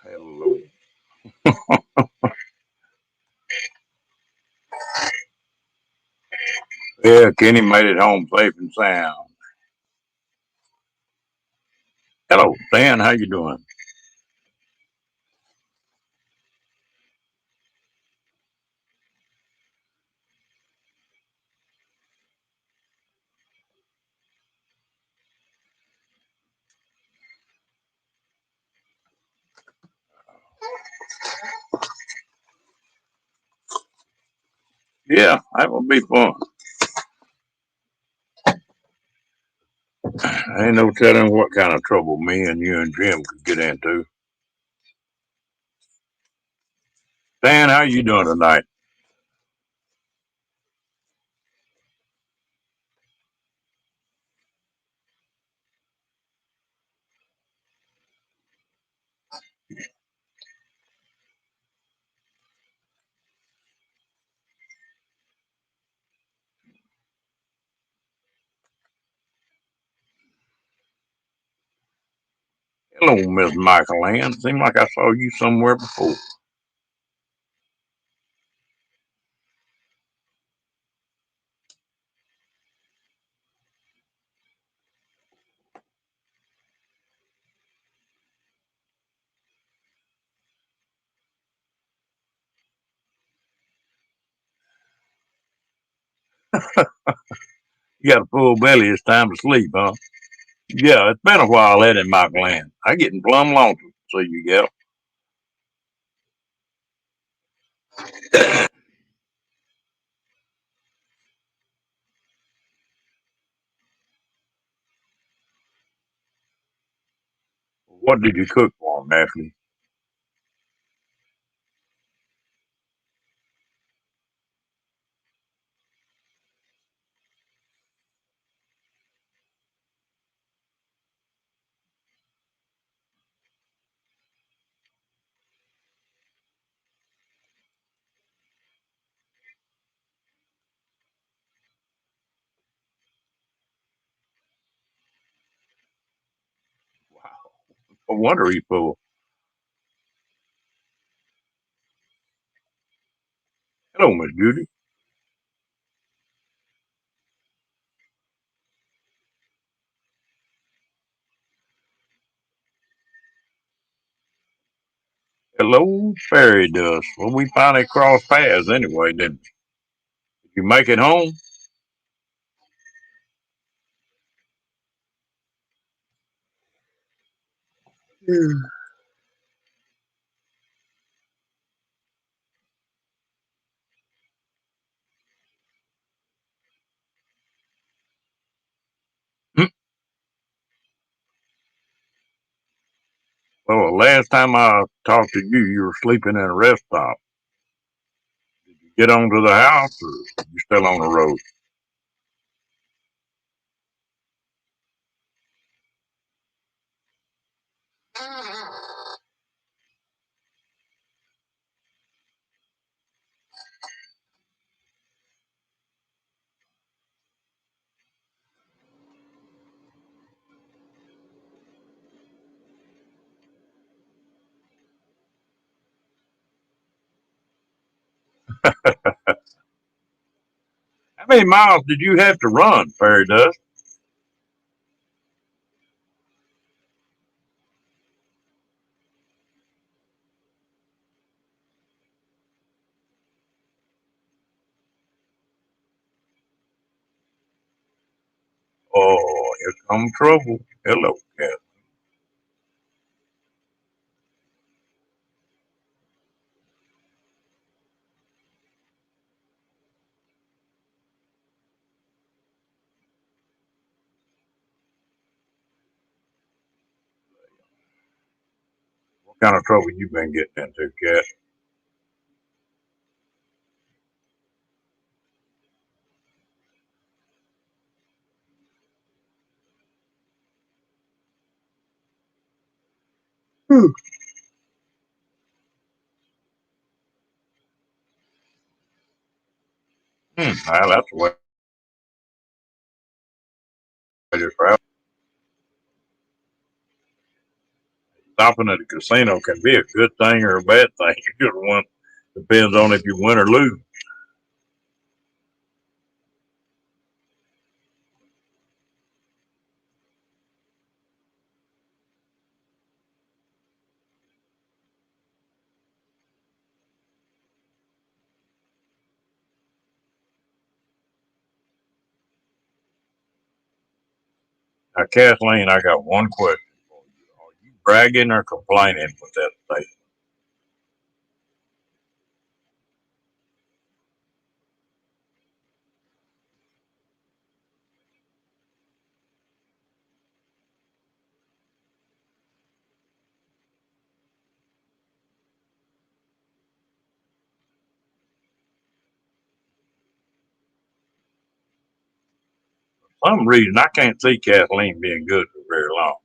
Hello. Yeah, Kenny made it home safe and sound. Hello, Dan. How you doing? Yeah, that would be fun. Ain't no telling what kind of trouble me and you and Jim could get into. Dan, how you doing tonight? Hello, Miss Michael Ann. Seemed like I saw you somewhere before. You got a full belly. It's time to sleep, huh? Yeah, it's been a while, ain't it, Michael Ann? I getting plumb lonesome. So you gal. What did you cook for him, Ashley? Wow. No wonder he's full. Hello, Miss Judy. Hello, fairy dust. Well, we finally crossed paths anyway, didn't we? Did you make it home? Yeah. Hmm. Well, the last time I talked to you, you were sleeping in a rest stop. Did you get onto the house or you still on the road? How many miles did you have to run, fairy dust? Oh, here come trouble. Hello, cat. What kind of trouble you been getting into, Cat? Well, that's the way to travel. Stopping at a casino can be a good thing or a bad thing. It just one depends on if you win or lose. Now, Kathleen, I got one question for you. Are you bragging or complaining with that statement? For some reason, I can't see Kathleen being good for very long.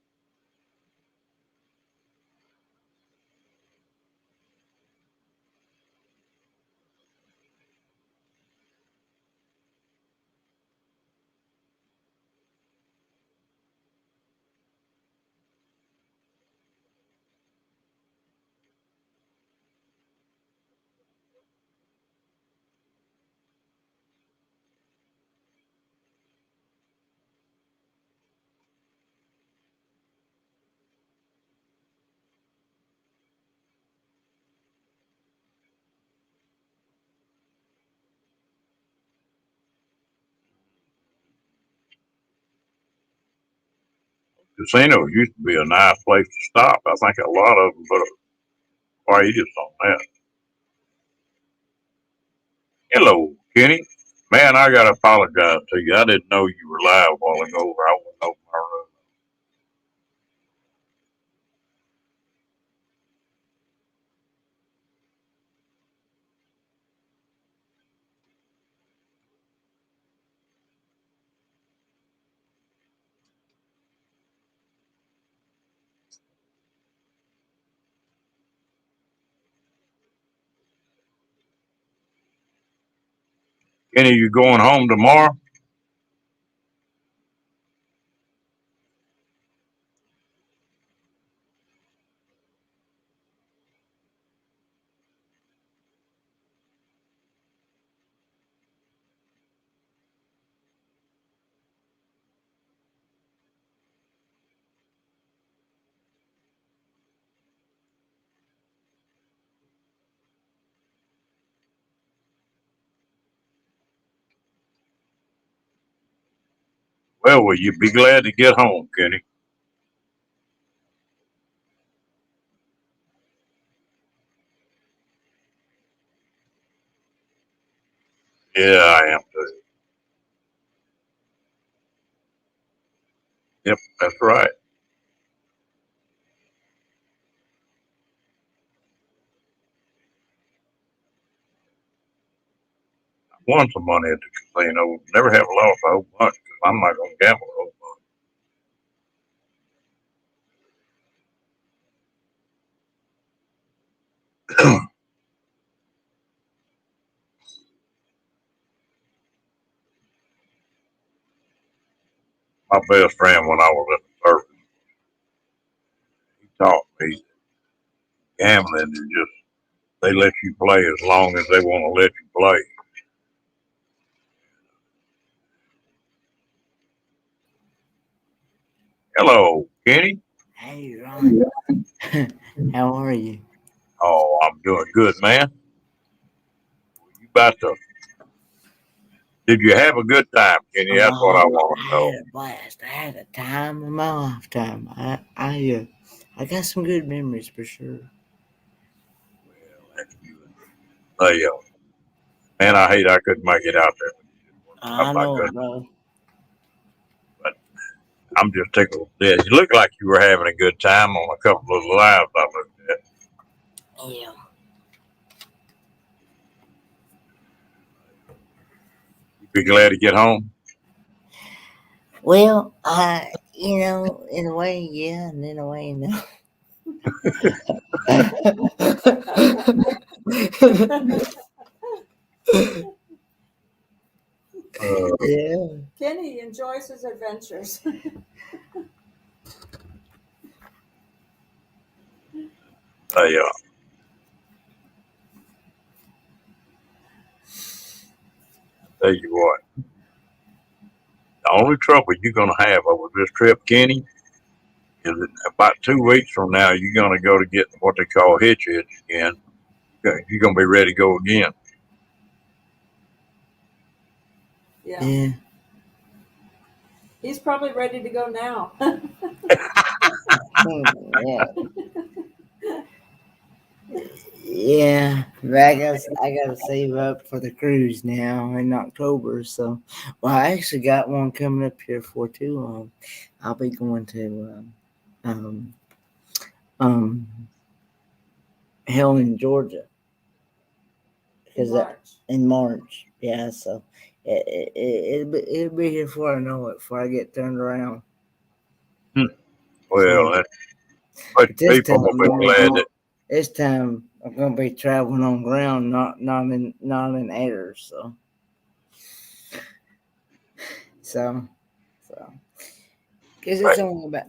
Casinos used to be a nice place to stop. I think a lot of them put a price on that. Hello, Kenny. Man, I gotta apologize to you. I didn't know you were live a while ago. I went over my room. Kenny, you going home tomorrow? Well, will you be glad to get home, Kenny? Yeah, I am too. Yep, that's right. I won some money at the casino. Never have lost a whole bunch. I'm not gonna gamble a whole bunch. My best friend when I was in the service, he taught me gambling is just they let you play as long as they want to let you play. Hello, Kenny. Hey, Ron. How are you? Oh, I'm doing good, man. You about to? Did you have a good time, Kenny? That's what I Oh, want to I know. had a blast. I had a time of my lifetime. I got some good memories for sure. Well, that's good. Hey, man, I hate I couldn't make it out there. I'm I not know, good, bro. but I'm just tickled. Yeah, you look like you were having a good time on a couple of the lives I looked at. Yeah. You be glad to get home? Well, in a way, yeah, and in a way, no. Uh, Yeah. Kenny enjoys his adventures. I tell you what, the only trouble you're gonna have over this trip, Kenny, is that about 2 weeks from now you're gonna go to get what they call hitch again. You're gonna be ready to go again. Yeah. Yeah. He's probably ready to go now. Yeah. Yeah, but I gotta save up for the cruise now in October. So, well, I actually got one coming up here for too. I'll be going to um, um, Helen, Georgia, In because March. in March. Yeah, so it'll be here before I know it. Before I get turned around. Well, So, that's but but this people time, will be glad that this time I'm gonna be traveling on ground, not in air. So, because right.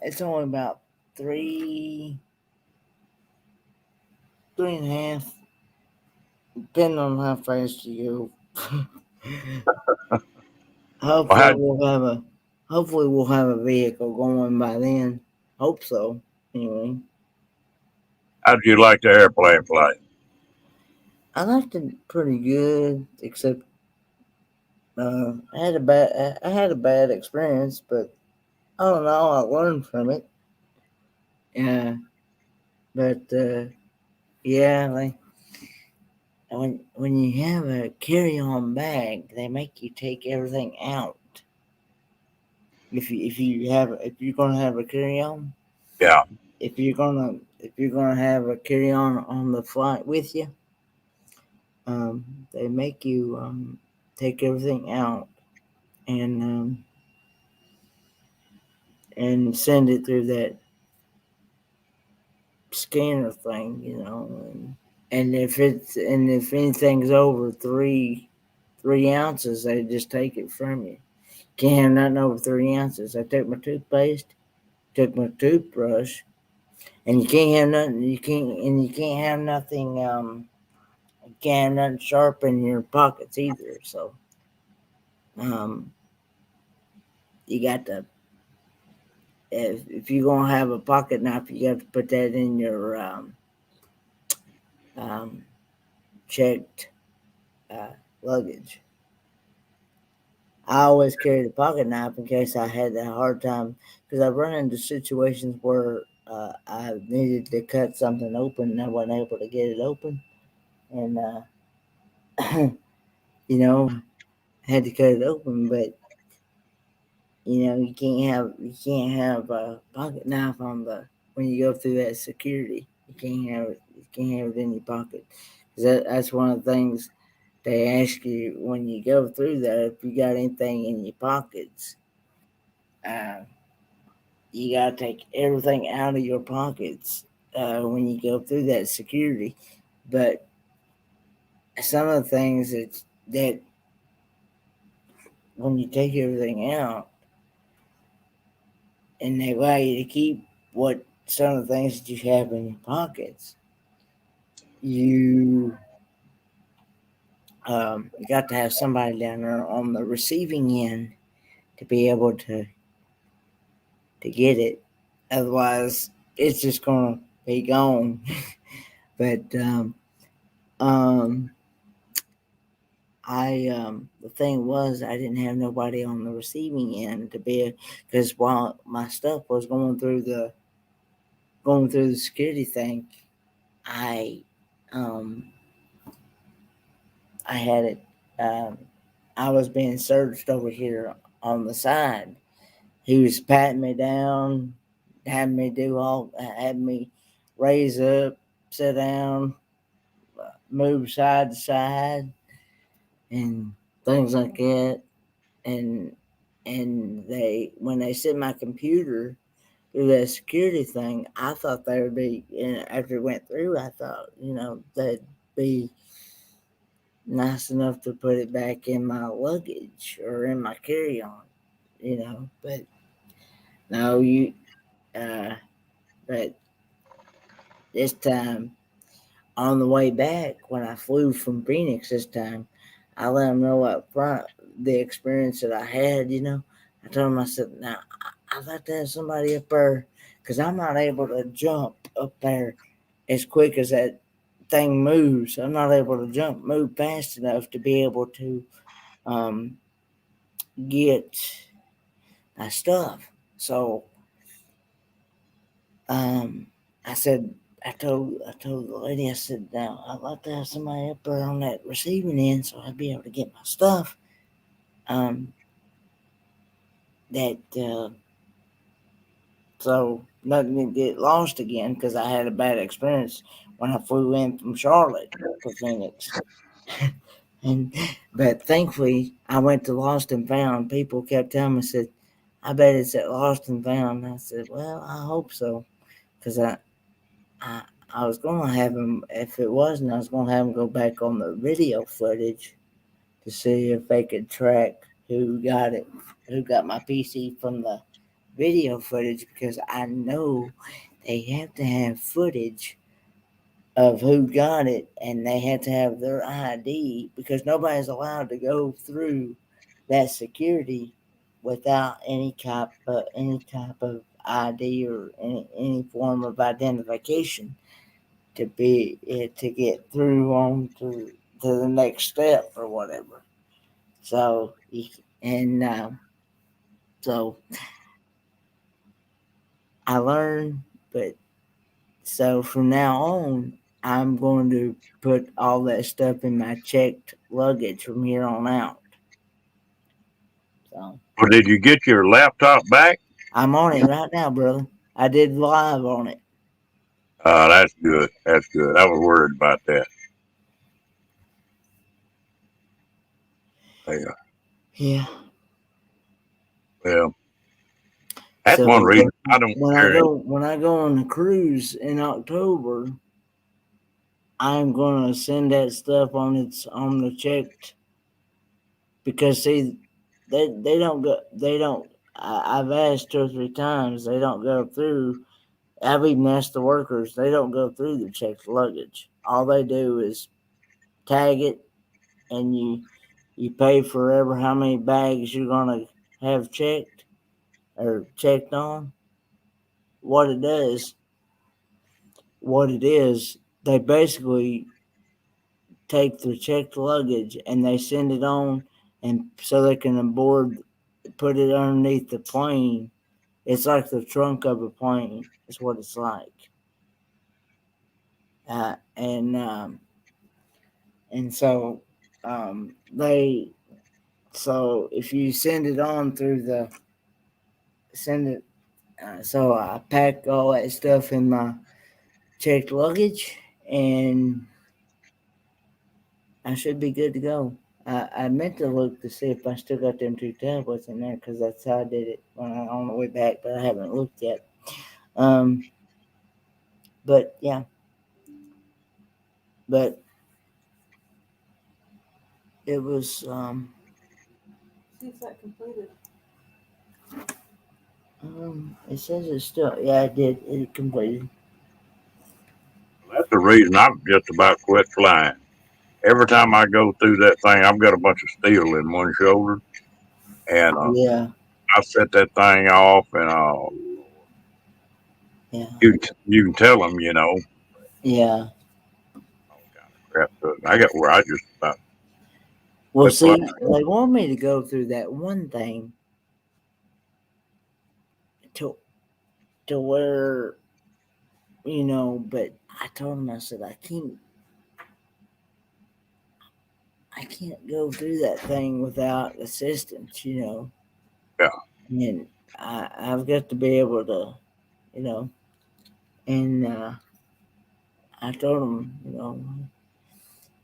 it's only about three and a half, depending on how fast you go. Well, how Hopefully we'll have a vehicle going by then. Hope so. Anyway, how'd you like the airplane flight? I liked it pretty good, except I had a bad experience, but I don't know. I learned from it. Yeah, but yeah, like when you have a carry-on bag, they make you take everything out. If you're gonna have a carry-on, Yeah, if you're gonna have a carry-on on the flight with you, they make you take everything out and send it through that scanner thing, and if anything's over three ounces, they just take it from you. Can't have nothing over 3 ounces. I took my toothpaste, took my toothbrush, and you can't have nothing. You can't have nothing sharp in your pockets either. So, um, you got to if you're gonna have a pocket knife, you have to put that in your um, checked uh, luggage. I always carried a pocket knife in case I had a hard time because I've run into situations where I needed to cut something open and I wasn't able to get it open, and had to cut it open. But you can't have a pocket knife on the when you go through that security. You can't have it in your pocket because that's one of the things they ask you when you go through there. If you got anything in your pockets, uh, you gotta take everything out of your pockets when you go through that security. But some of the things that when you take everything out and they allow you to keep what some of the things that you have in your pockets, you got to have somebody down there on the receiving end to be able to get it. Otherwise, it's just gonna be gone. But um, the thing was I didn't have nobody on the receiving end to be because while my stuff was going through the security thing, I um I had it um I was being searched over here on the side. He was patting me down, had me raise up, sit down, move side to side, and things like that. And they when they sent my computer through that security thing, I thought they would be. And after it went through, I thought they'd be nice enough to put it back in my luggage or in my carry-on. But no, uh, but this time on the way back when I flew from Phoenix this time, I let them know up front the experience that I had. I told them, I said, now I'd like to have somebody up there because I'm not able to jump up there as quick as that thing moves. I'm not able to move fast enough to be able to um, get my stuff. So I said, I told the lady, I said, now I'd like to have somebody up there on that receiving end so I'd be able to get my stuff. That so nothing to get lost again because I had a bad experience when I flew in from Charlotte to Phoenix. And but thankfully I went to Lost and Found. People kept telling me, said, I bet it's at Lost and Found. And I said, well, I hope so, because I I was gonna have him. If it wasn't, I was gonna have him go back on the video footage to see if they could track who got it, who got my PC from the video footage, because I know they have to have footage of who got it, and they had to have their ID because nobody's allowed to go through that security without any type of ID or any form of identification to get through on to the next step or whatever. So and so I learned, but so from now on, I'm going to put all that stuff in my checked luggage from here on out. So Well, did you get your laptop back? I'm on it right now, brother. I did live on it. That's good. That's good. I was worried about that. Yeah. Yeah. Well, that's one So reason I don't carry. when I go on the cruise in October, I'm gonna send that stuff on the checked, because see they don't go they don't I've asked 2 or 3 times, they don't go through. I've even asked the workers, they don't go through the checked luggage. All they do is tag it, and you pay forever how many bags you're gonna have checked or checked on. What it does, what it is, they basically take the checked luggage and they send it on, and so they can board, put it underneath the plane. It's like the trunk of a plane. Is what it's like. And so they so if you send it on through the send it so I pack all that stuff in my checked luggage, and I should be good to go. I meant to look to see if I still got them 2 tablets in there, because that's how I did it when I on the way back, but I haven't looked yet. Um, but yeah, but it was Seems that completed. it says it's still, yeah, I did it completed. That's the reason I've just about quit flying. Every time I go through that thing, I've got a bunch of steel in one shoulder, and Yeah, I set that thing off, and yeah, you can tell them, yeah. all kind of crap. So I got where I just about Well, quit see, flying. they want me to go through that one thing to where, but I told him, I said, I can't go through that thing without assistance. Yeah, And I've got to be able to, you know, and I told him,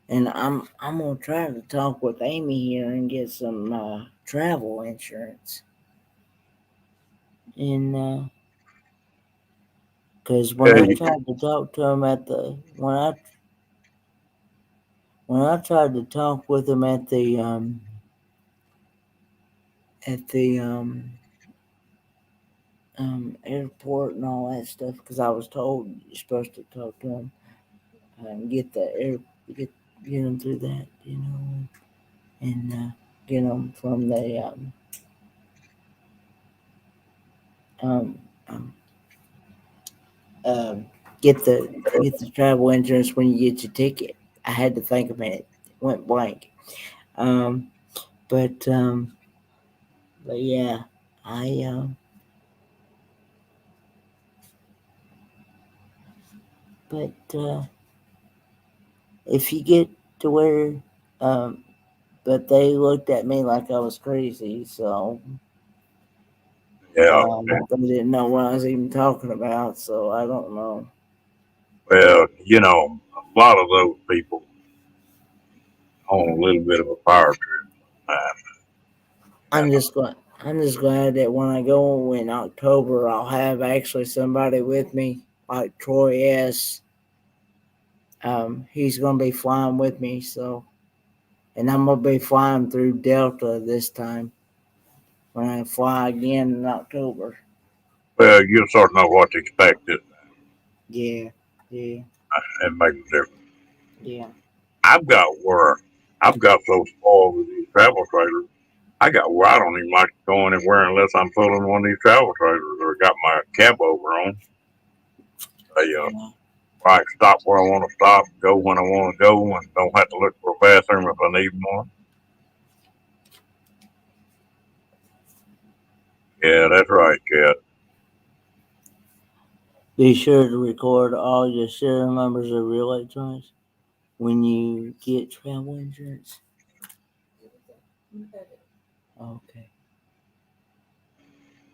and I'm gonna try to talk with Amy here and get some travel insurance. And because when Yeah, I tried to talk to him when I tried to talk with him at the airport and all that stuff, because I was told you're supposed to talk to him and get the air get get him through that, and get him from the um, um uh, get the travel insurance when you get your ticket. I had to think a minute. It went blank. Um, but yeah, I but if you get to where um, but they looked at me like I was crazy, so yeah. they didn't know what I was even talking about. So I don't know. Well, a lot of those people on a little bit of a power trip. I'm just glad. I'm just glad that when I go in October, I'll have actually somebody with me, like Troy S. He's gonna be flying with me, so and I'm gonna be flying through Delta this time when I fly again in October. Well, you'll sort of know what to expect this Yeah, yeah, and make a difference. yeah. I've got where I've got so spoiled with these travel trailers. I got where I don't even like to go anywhere unless I'm pulling one of these travel trailers or got my cab over on. Yeah. I can stop where I want to stop, go when I want to go, and don't have to look for a bathroom if I need one. Yeah, that's right, Cat. Be sure to record all your serial numbers of real electronics when you get travel insurance. Okay. Okay.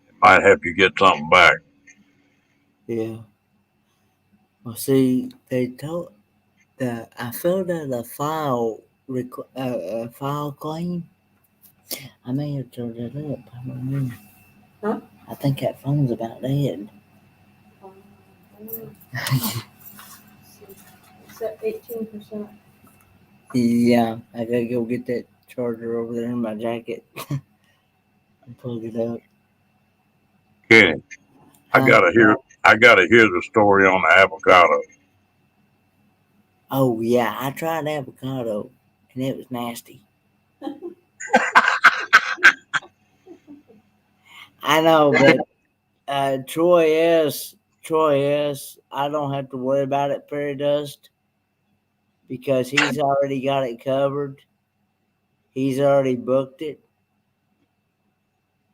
It might help you get something back. Yeah. Well, see, they told that I filled out a file claim. I may have turned it up. I don't know. Huh? I think that phone's about dead. I don't know. It's at 18%. Yeah, I gotta go get that charger over there in my jacket and plug it up. Kenny, I Huh? gotta hear. I gotta hear the story on the avocado. Oh yeah, I tried avocado and it was nasty. I know, but Troy S. I don't have to worry about it. Fairy dust because he's already got it covered. He's already booked it.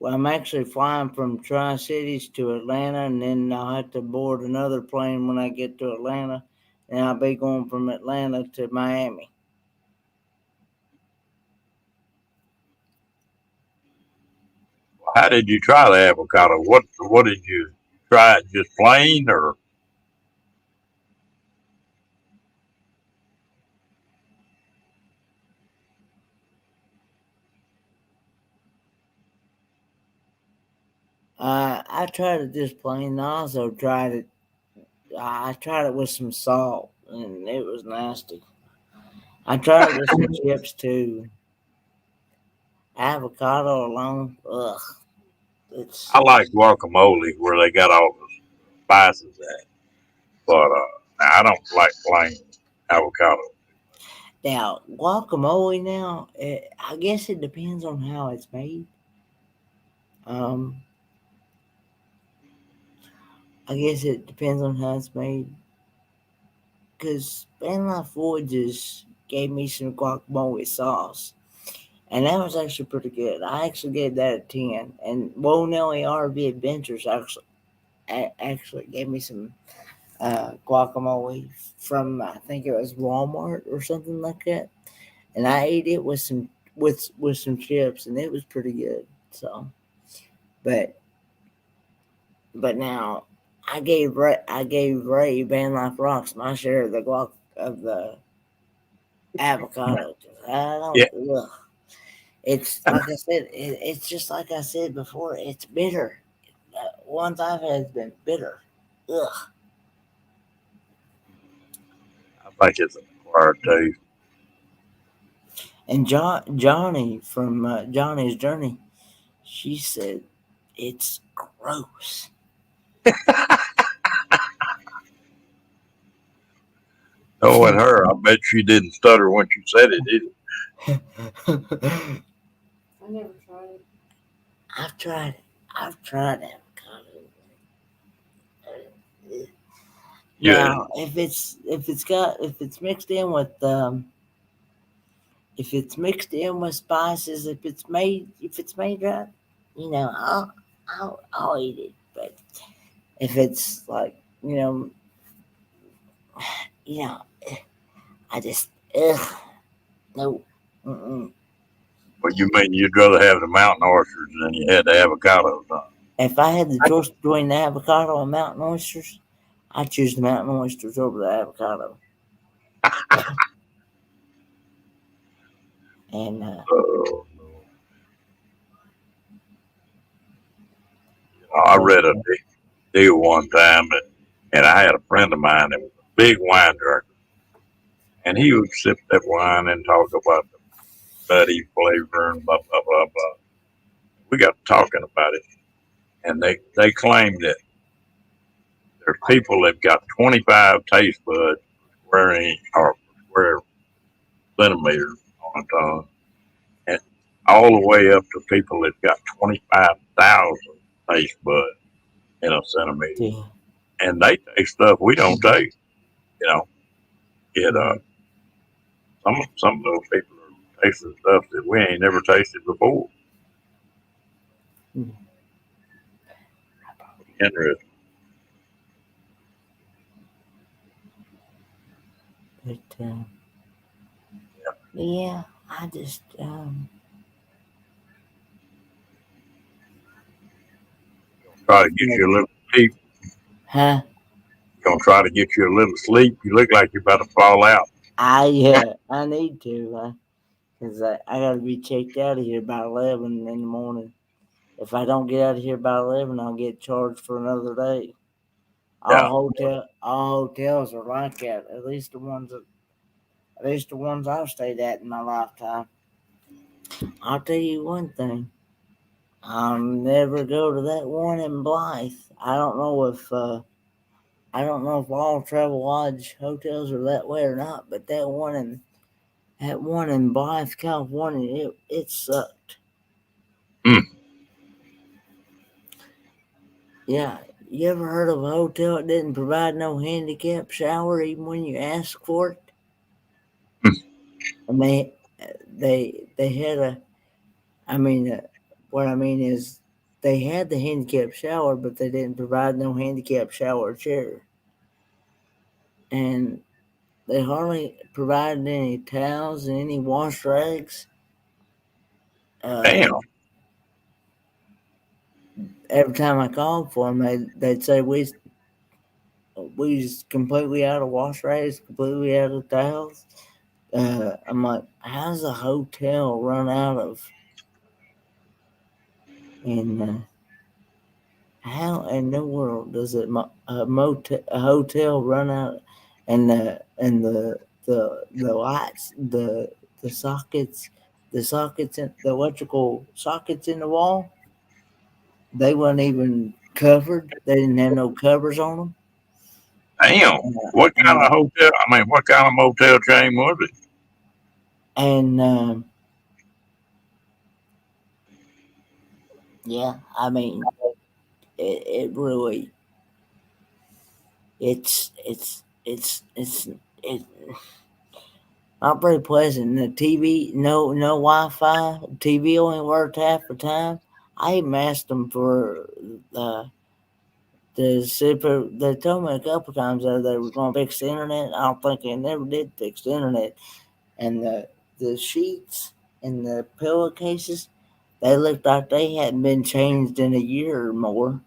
Well, I'm actually flying from Tri Cities to Atlanta, and then I'll have to board another plane when I get to Atlanta, and I'll be going from Atlanta to Miami. How did you try the avocado? What did you try? It just plain or? I tried it just plain. I also tried it. I tried it with some salt, and it was nasty. I tried it with some chips too. Avocado alone, ugh. It's I like guacamole where they got all the spices at, but I don't like plain avocado. now guacamole. I guess it depends on how it's made. Um, I guess it depends on how it's made. Cause Van Ford just gave me some guacamole sauce, and that was actually pretty good. I actually gave that a 10. And Whoa Nelly RV Adventures actually gave me some guacamole from I think it was Walmart or something like that, and I ate it with some chips, and it was pretty good. So, but but now I gave Ray Van Life Rocks my share of the avocado. I Yeah. don't. Ugh. It's like I said. It's just like I said before. It's bitter. Ones I've had has been bitter. Ugh. I think it's an acquired taste. And Johnny from Johnny's Journey, she said it's gross. Oh, at her, I bet she didn't stutter when she said it, did it? I never tried it. I've tried it. I've tried avocado. Yeah. Now, if it's mixed in with if it's mixed in with spices, if it's made right, I'll eat it. But if it's like you know you know I just no. Mm-mm. But you mean you'd rather have the mountain oysters than you had the avocados, huh? If I had the choice between the avocado and mountain oysters, I'd choose the mountain oysters over the avocado. And Uh, I read a deal one time, and I had a friend of mine that was a big wine drinker, and he would sip that wine and talk about the nutty flavor and blah blah blah blah. We got talking about it, and they claimed that there's people that got 25 taste buds per square inch or per square centimeter on a tongue, and all the way up to people that got 25,000 taste buds in a centimeter, yeah. and they taste stuff we don't taste. You know, it some of those people are tasting stuff that we ain't never tasted before. Mm. Interesting. But yeah, I just Try to get you a little sleep. huh? Gonna try to get you a little sleep. You look like you're about to fall out. I need to because I got to be checked out of here by 11 in the morning. If I don't get out of here by 11, I'll get charged for another day. Yeah. All hotels are like that. At least the ones I've stayed at in my lifetime. I'll tell you one thing. I'll never go to that one in Blythe. I don't know if all Travel Lodge hotels are that way or not, but that one in Blythe, California, it sucked. Mm. Yeah, you ever heard of a hotel that didn't provide no handicap shower even when you asked for it? Mm. And they had a. I mean, what I mean is they had the handicap shower, but they didn't provide no handicap shower chair, and they hardly provided any towels and any wash rags. Uh, Damn. every time I called for them, they'd say we completely out of wash rags, completely out of towels. I'm like, how's a hotel run out of? And how in the world does a hotel run out? And the lights, the sockets, in the electrical sockets in the wall, they weren't even covered. They didn't have no covers on them. Damn. What I'm kind like, of hotel? I mean, what kind of motel chain was it? and yeah, I mean, it really, it's not very pleasant. And the TV, no Wi-Fi. TV only worked half the time. I even asked them for the super. They told me a couple times that they were going to fix the internet. I don't think they never did fix the internet. And the sheets and the pillowcases, they looked like they hadn't been changed in a year or more.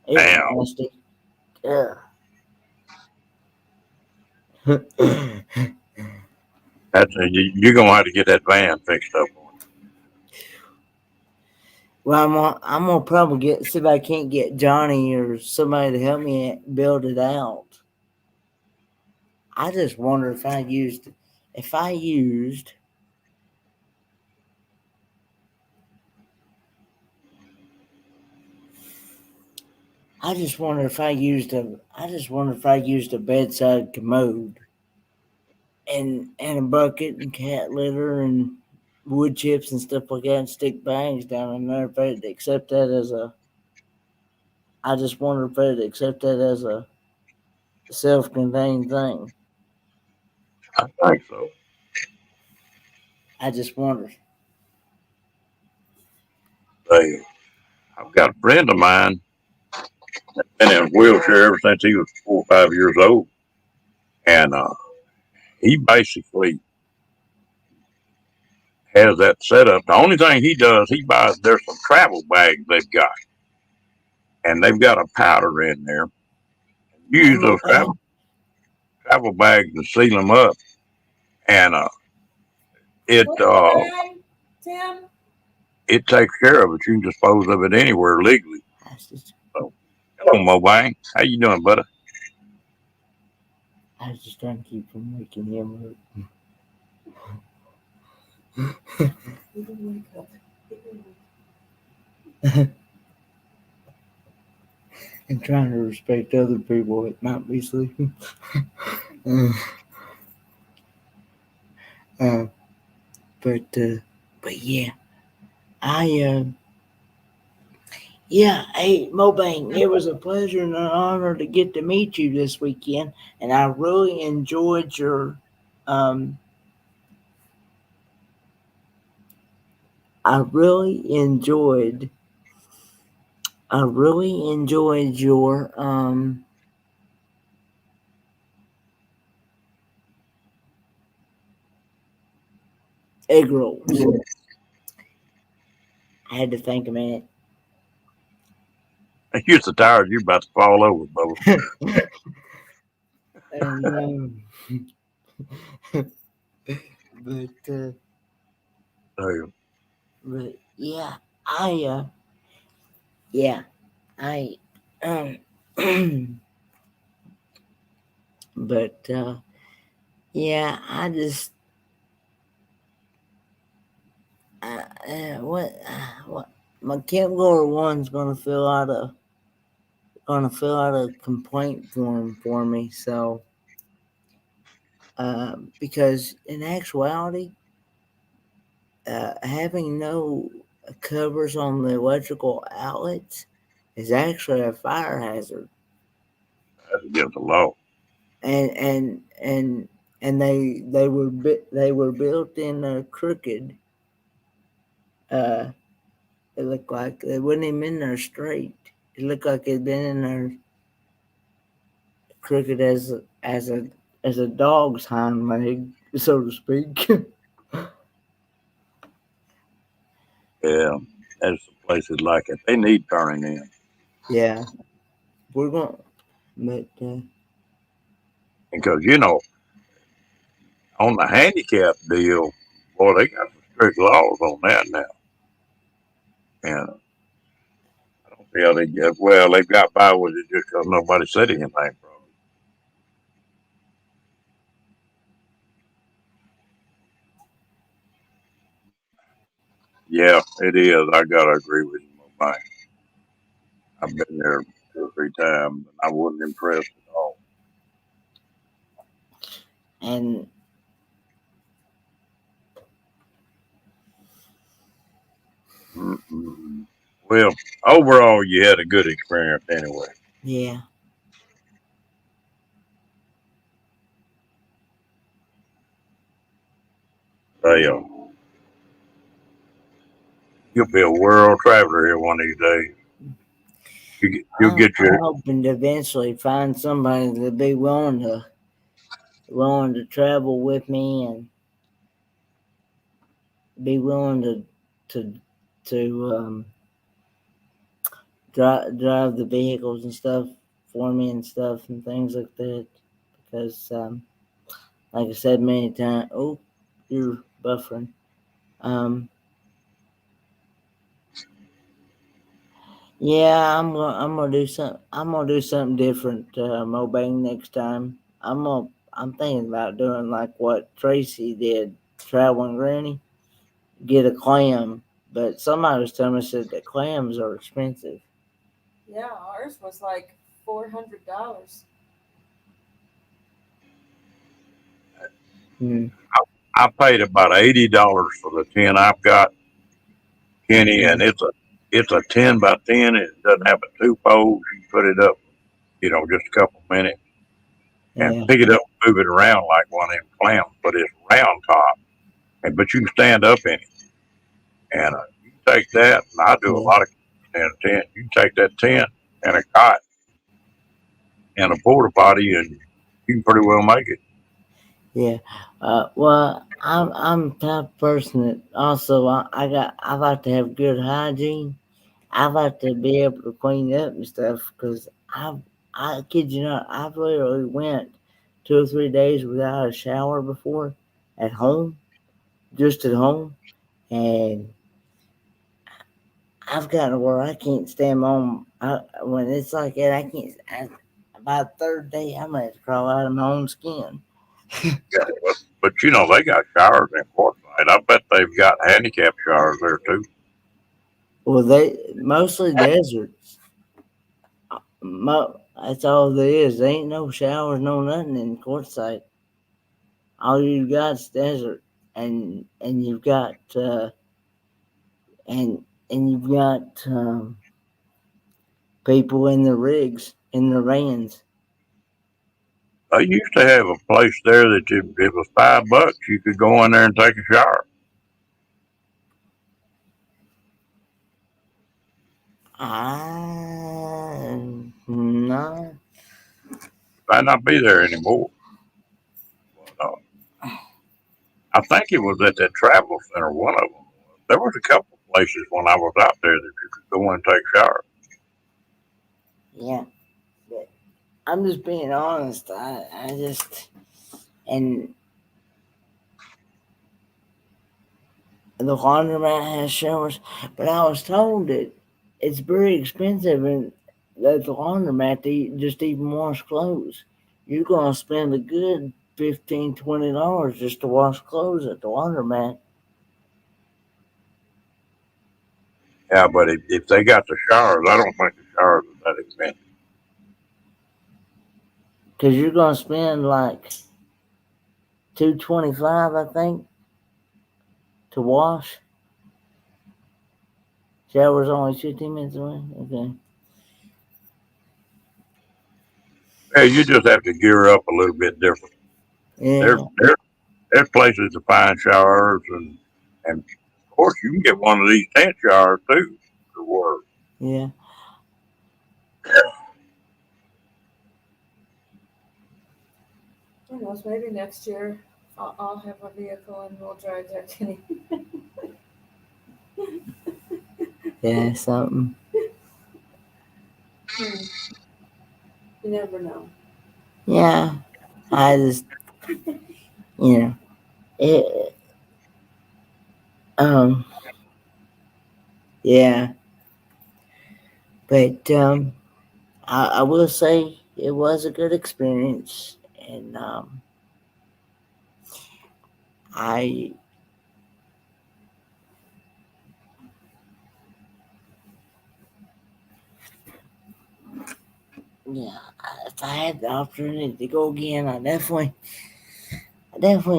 It was Damn. nasty. Yeah. You're gonna have to get that van fixed up on. Well, I'm gonna probably see if I can't get Johnny or somebody to help me build it out. I just wonder if I used. I just wonder if I used a bedside commode and a bucket and cat litter and wood chips and stuff like that and stick bags down in there. If they'd accept that as a, I just wonder if they'd accept that as a self-contained thing. I think so. I just wonder. Hey, I've got a friend of mine that's been in a wheelchair ever since he was 4 or 5 years old, and he basically has that set up. The only thing he does, he buys. There's some travel bags they've got, and they've got a powder in there. You use those travel bags to seal them up, and it What's the bag, Tim? it takes care of it. You can dispose of it anywhere legally. That's just, So, hello, Mobang. How you doing, buddy? I was just trying to keep from waking him up. He didn't wake up. He didn't wake up. And trying to respect other people that might be sleeping. uh, but yeah, hey, Mobang, it was a pleasure and an honor to get to meet you this weekend, and I really enjoyed your, I really enjoyed your, egg rolls. I had to think a minute. You're so tired, you're about to fall over, Bubba. And, but So, but yeah, yeah, I um, but yeah, I just what my Camp Goer one's gonna fill out a complaint form for me. So because in actuality, having no covers on the electrical outlets is actually a fire hazard. that's against the law. And they were built in a crooked. Uh, it looked like they wouldn't even been there straight. It looked like it'd been in there crooked as a dog's hind leg, so to speak. Yeah, there's some places like it. They need turning in. Yeah, we're going, but Because, on the handicap deal, boy, they got some strict laws on that now. And I don't see how they get, well, they've got by with it just because nobody said anything, probably. Yeah, it is. I got to agree with you, Mobang. I've been there 2 or 3 times, and I wasn't impressed at all. and Mm-mm. Well, overall, you had a good experience anyway. yeah, They, you'll be a world traveler here one of these days. You'll get I'm your, hoping to eventually find somebody to be willing to travel with me and be willing to to drive the vehicles and stuff for me and stuff and things like that. Because, like I said many times, oh, you're buffering. Yeah, I'm gonna do something. I'm gonna do something different, Mobang, next time. I'm thinking about doing like what Tracy did, traveling Granny, get a clam. But somebody was telling me said that clams are expensive. Yeah, ours was like $400. Hmm. I paid about $80 for the tin I've got, Kenny, and it's a 10 by 10. It doesn't have a two poles. You put it up, just a couple minutes and Yeah, pick it up, move it around like one of them clams, but it's round top, but you can stand up in it. And you take that, and I do a yeah, lot of in a tent. You take that tent and a cot and a porta potty, and you can pretty well make it. yeah. Well, I'm the type of person that also I like to have good hygiene. I like to be able to clean up and stuff because I kid you not, I've literally went 2 or 3 days without a shower before at home, just at home, and I've gotten to where I can't stand on. When it's like that, I can't. By the third day, I'm gonna have to crawl out of my own skin. Yeah, but they got showers in Quartzsite. I bet they've got handicap showers there too. Well, they mostly deserts. That's all there is. There ain't no showers, no nothing in Quartzsite. All you've got is desert, and you've got and you've got people in the rigs in the vans. They used to have a place there that it was $5. You could go in there and take a shower. No, Might not be there anymore. But, I think it was at that travel center. One of them. There was a couple places when I was out there that you could go in and take a shower. yeah, but I'm just being honest. I just and the laundromat has showers, but I was told that it's very expensive and at the laundromat to just even wash clothes. You're gonna spend a good $15, $20 just to wash clothes at the laundromat Yeah, but if they got the showers, I don't think the showers are that expensive. because you're gonna spend like $2.25, I think, to wash. Shower's only 15 minutes away. Okay. Yeah, you just have to gear up a little bit different. There, Yeah. there, there's places to find showers, and of course you can get one of these tent showers too for work. Yeah. Who knows? Maybe next year I'll have a vehicle and we'll drive there, Kenny. Yeah. Something. You never know. Yeah. I just, you know, it. Yeah. But I will say it was a good experience, and I yeah, if I had the opportunity to go again, I definitely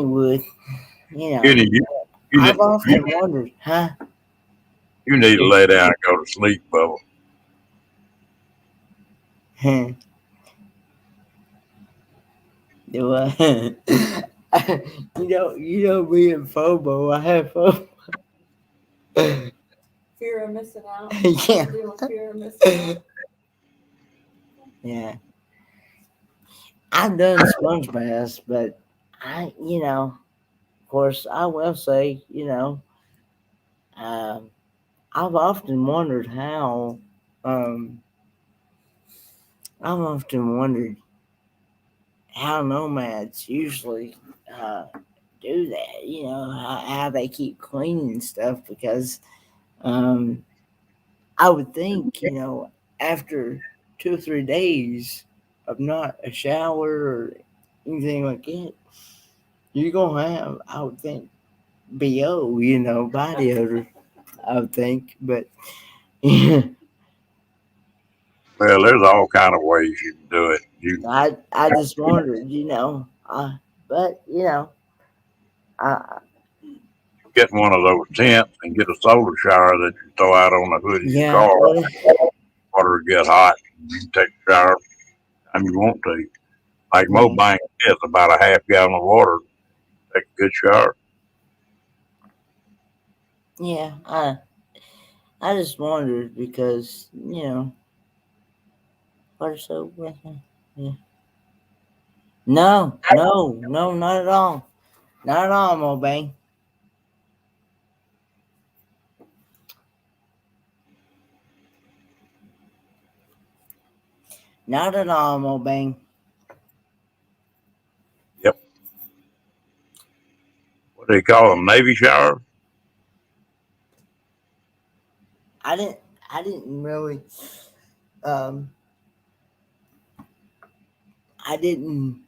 would. You know, Kenny, you I've need you, often wondered, huh? you need to lay down and go to sleep, Bubba. Do I? Me and FOMO. I have FOMO. Fear of missing out. Yeah. Deal with fear of missing out. Yeah. I've done sponge baths, but of course, I will say, um, I've often wondered how, um, I've often wondered how nomads usually do that. You know how they keep cleaning stuff because um, I would think after 2 or 3 days of not a shower or anything like that, you're gonna have, I would think, bo, body odor. I would think, but yeah, Well, there's all kind of ways you can do it. I just wondered, but I Get one of those tents and get a solar shower that you throw out on the hood of your yeah, car. well, Water get hot, you can take a shower anytime you want to. Like yeah, Mobank is about a half gallon of water. Take a good shower. yeah. I just wondered because water so yeah. No, no, no, not at all. Not at all, Mobang. Not at all, Mobang. Yep. What do they call them? Navy shower? I didn't I didn't really um I didn't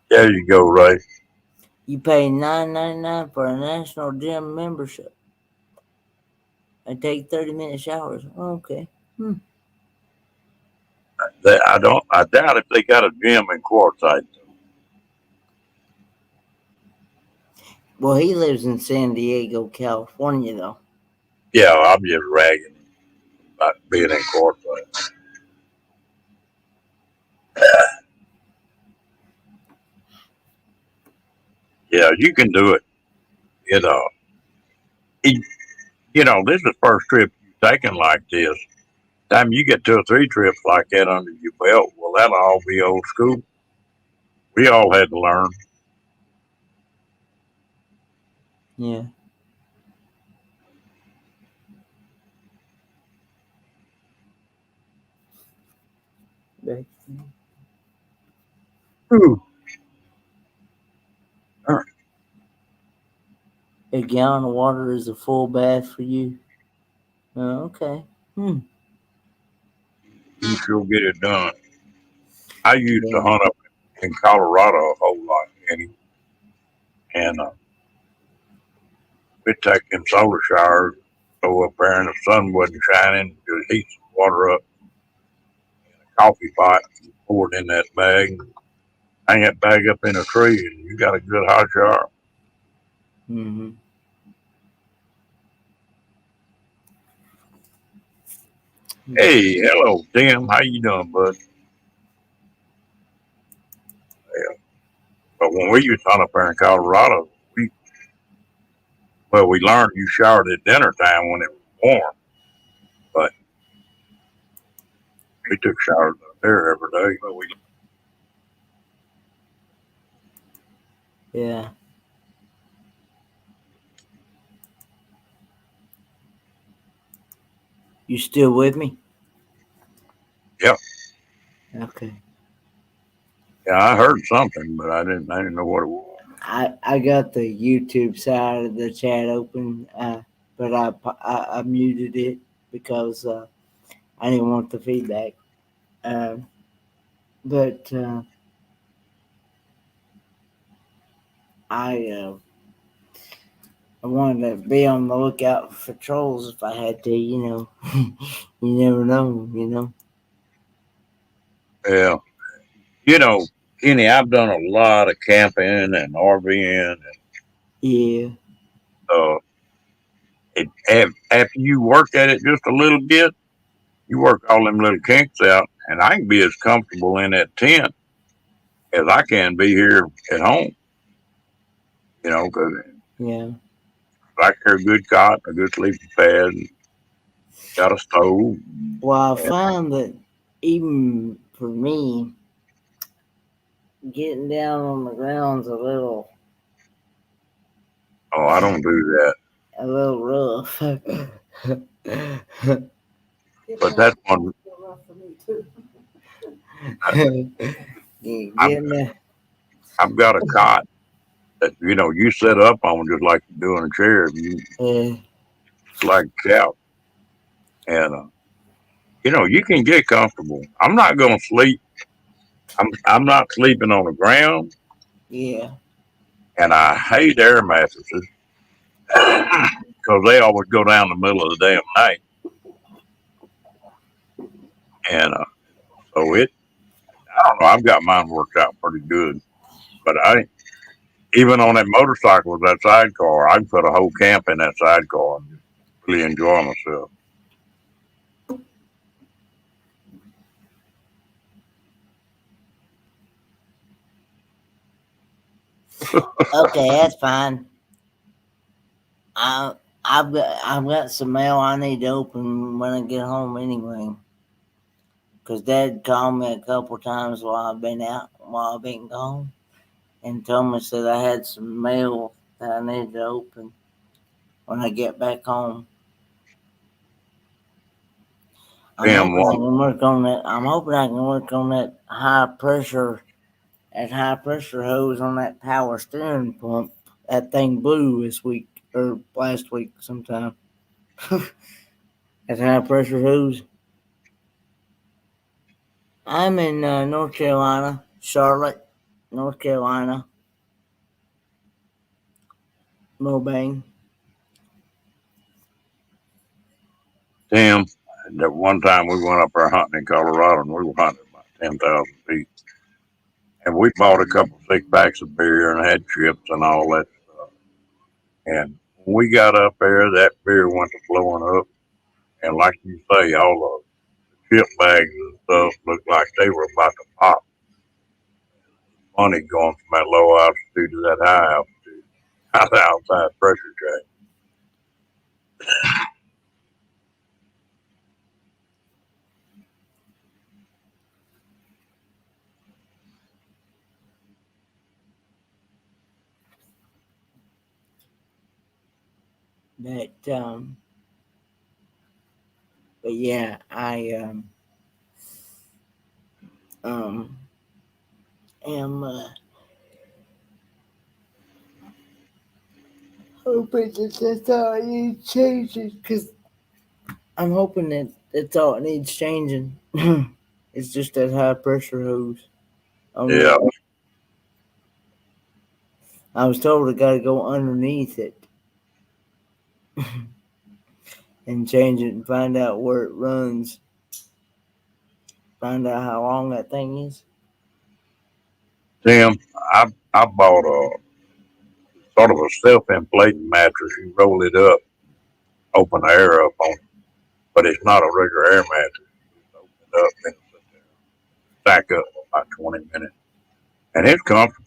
There you go, Ray. you pay $9.99 for a national gym membership and take 30-minute showers. Okay. I doubt if they got a gym in Quartzsite. Well, he lives in San Diego, California, though. Yeah, I'm just ragging about being in Quartzsite. Yeah, you can do it. It, uh, it, this is the first trip you've taken like this. Time you get 2 or 3 trips like that under your belt, well, that'll all be old school. We all had to learn. Yeah. But Ooh. a gallon of water is a full bath for you. Okay. You sure get it done. I used to Yeah. hunt up in Colorado a whole lot, and we'd take them solar showers, go up there, and the sun wasn't shining, just heat some water up, coffee pot, pour it in that bag, hang that bag up in a tree, and you got a good hot shower. Mm-hmm. Hey, hello, Tim. How you doing, bud? Yeah. But when we used to hunt up there in Colorado, we learned you showered at dinner time when it was warm, but we took showers up there every day. Yeah. You still with me? Yep. Okay. Yeah, I heard something, but I didn't know what it was. I got the YouTube side of the chat open, but I muted it because I didn't want the feedback. Uh, but I I wanted to be on the lookout for trolls if I had to. You never know. Yeah. You know, Kenny, I've done a lot of camping and RVing, and Yeah. uh, after you work at it just a little bit, you work all them little kinks out, and I can be as comfortable in that tent as I can be here at home. Because Yeah. I carry a good cot, a good sleeping pad, got a stove. Well, I And, found that even for me, getting down on the ground's a little Oh, I don't do that. A little rough. But that's one. Feel rough for me too. I've, Getting the, I've got a cot that you set up on just like you do in a chair. You uh, like a couch, and you can get comfortable. I'm not gonna sleep. I'm not sleeping on the ground, yeah, and I hate air mattresses because they always go down the middle of the damn night, and so it. I don't know. I've got mine worked out pretty good, but I even on that motorcycle with that sidecar, I can put a whole camp in that sidecar and just really enjoy myself. okay, that's fine. I I've got some mail I need to open when I get home anyway. Cause Dad called me a couple times while I've been gone, and told me said I had some mail that I needed to open when I get back home. I'm Damn hoping I one. can work on that. I'm hoping I can work on that high pressure hose on that power steering pump. That thing blew this week or last week sometime. That high pressure hose. I'm in North Carolina, Charlotte, North Carolina, Mobang. Damn. That one time we went up there hunting in Colorado, and we were hunting about 10,000 feet, and we bought a couple 6 packs of beer and had chips and all that stuff. And when we got up there, that beer went to blowing up, and like you say, all the chip bags and stuff looked like they were about to pop. Funny going from that low altitude to that high altitude, outside pressure check. But but yeah, I um am hoping that that's all it needs changing because I'm hoping that that's all it needs changing. It's just that high pressure hose on Yeah, that. I was told I got to go underneath it and change it and find out where it runs. Find out how long that thing is. Tim, I bought a sort of a self-inflating mattress. You roll it up, open the air up on it, but it's not a regular air mattress. You just open it up and sit there, stack up for about 20 minutes, and it's comfortable.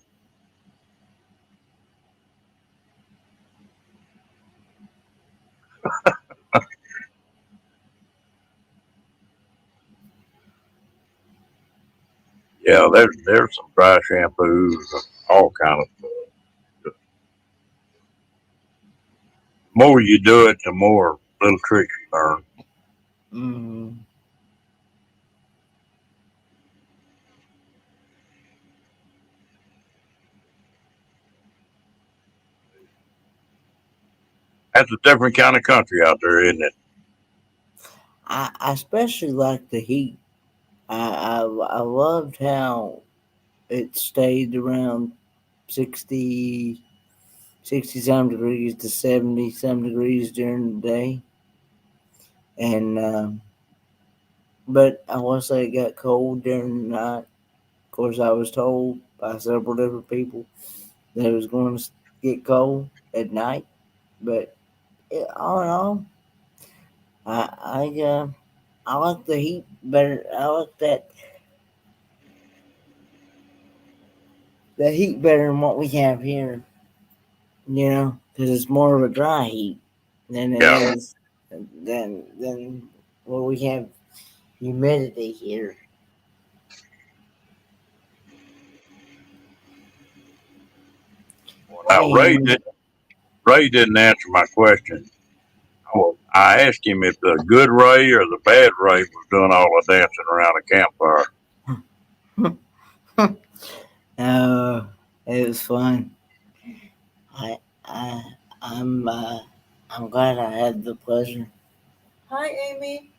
Yeah, there's some dry shampoos and all kind of stuff. The more you do it, the more little tricks you learn. Mm. That's a different kind of country out there, isn't it? I especially like the heat. I loved how it stayed around 60, 60 some degrees to 70 some degrees during the day. And, but I will say it got cold during the night. Of course, I was told by several different people that it was going to get cold at night. But all in all, I like the heat better. I like the heat better than what we have here. Because it's more of a dry heat than it Yeah. is than what we have humidity here. Now, Ray And did Ray didn't answer my question. I asked him if the good Ray or the bad Ray was doing all the dancing around the campfire. It was fun. I, I, I'm glad I had the pleasure. Hi, Amy.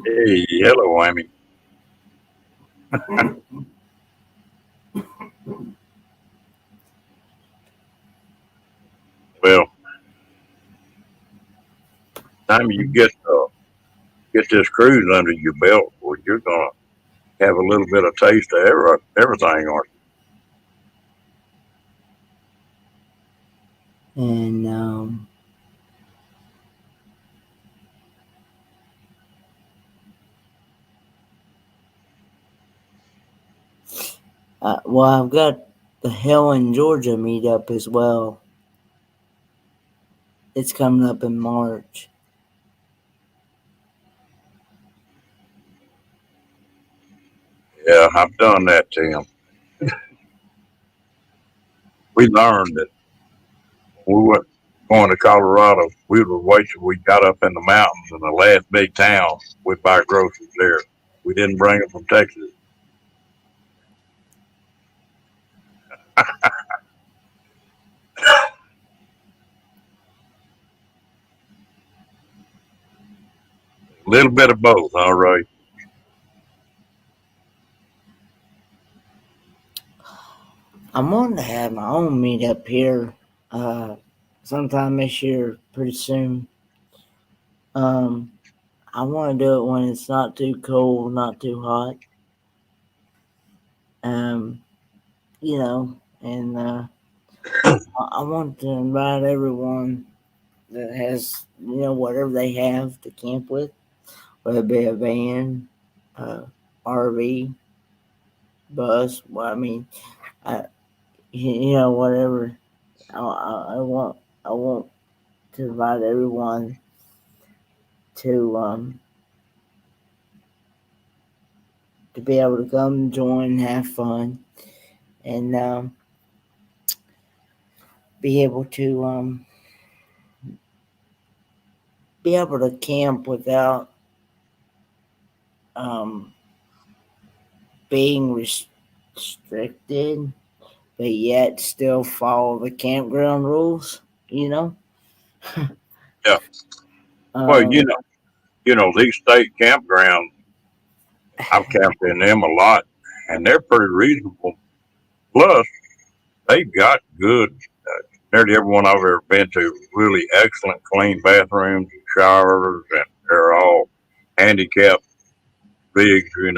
Hey, hello, Amy. Well, time you get this cruise under your belt, well, you're gonna have a little bit of taste of everything, aren't And well, I've got the Helen, Georgia meetup as well. It's coming up in March. you? Yeah, I've done that, Tim. We learned that when we went going to Colorado. We would wait till we got up in the mountains in the last big town. We'd buy groceries there. We didn't bring them from Texas. A little bit of both, all right. I'm wanting to have my own meetup here sometime this year, pretty soon. I want to do it when it's not too cold, not too hot. Um, and I want to invite everyone that has, whatever they have to camp with, whether it be a van, RV, bus. Well, I mean, I, whatever. I want to invite everyone to be able to come join, have fun, and be able to camp without um, being restricted, but yet still follow the campground rules. You know. Yeah. Well, Um, these state campgrounds, I've camped in them a lot, and they're pretty reasonable. Plus, they've got good. Nearly everyone I've ever been to, really excellent, clean bathrooms and showers, and they're all handicapped bigs. Good.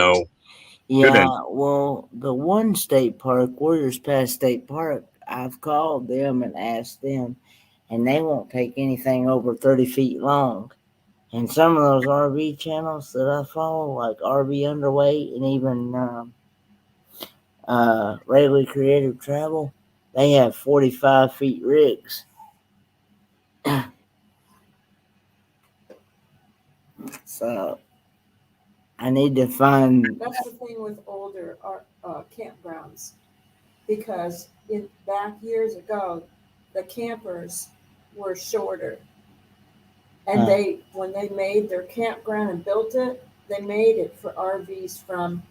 yeah. Well, the one state park, Warriors Pass State Park, I've called them and asked them, and they won't take anything over 30 feet long. And some of those RV channels that I follow, like RV Underway and even Regular Creative Travel, they have 45 feet rigs. So I need to find. That's the thing with older campgrounds, because back years ago, the campers were shorter, and when they made their campground and built it, they made it for RVs from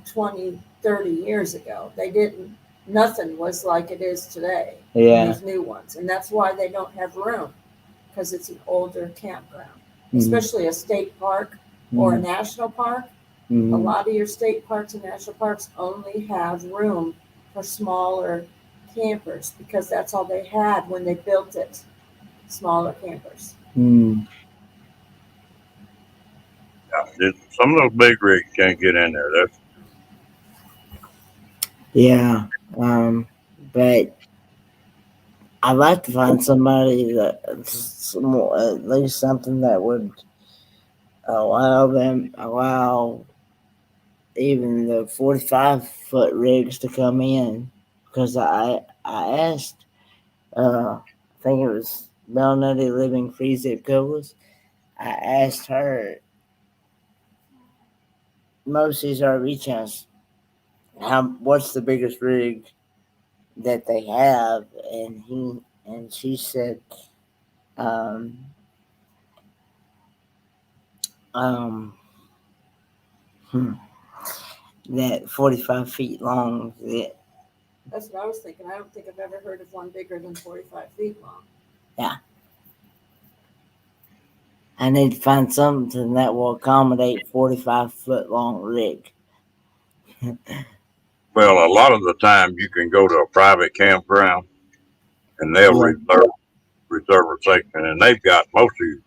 20, 30 years ago. They didn't. Nothing was like it is today. Yeah. These new ones, and that's why they don't have room, because it's an older campground, Mm-hmm. especially a state park or a national park. Mm-hmm. A lot of your state parks and national parks only have room for smaller campers, because that's all they had when they built it. Smaller campers. Mm. Yeah, some of those big rigs can't get in there. Yeah. But I'd like to find somebody that at least something that would allow even the 45-foot rigs to come in, because I asked, I think it was Mel Nutty Living Free Zip Codes. I asked her, most of these RV channels, what's the biggest rig that they have, and and she said, um, um, hmm, that 45 feet long is it. That's what I was thinking. I don't think I've ever heard of one bigger than 45 feet long. I need to find something that will accommodate 45-foot long rig. Well, a lot of the time you can go to a private campground and they'll Yeah. reserve a section, and they've got most of your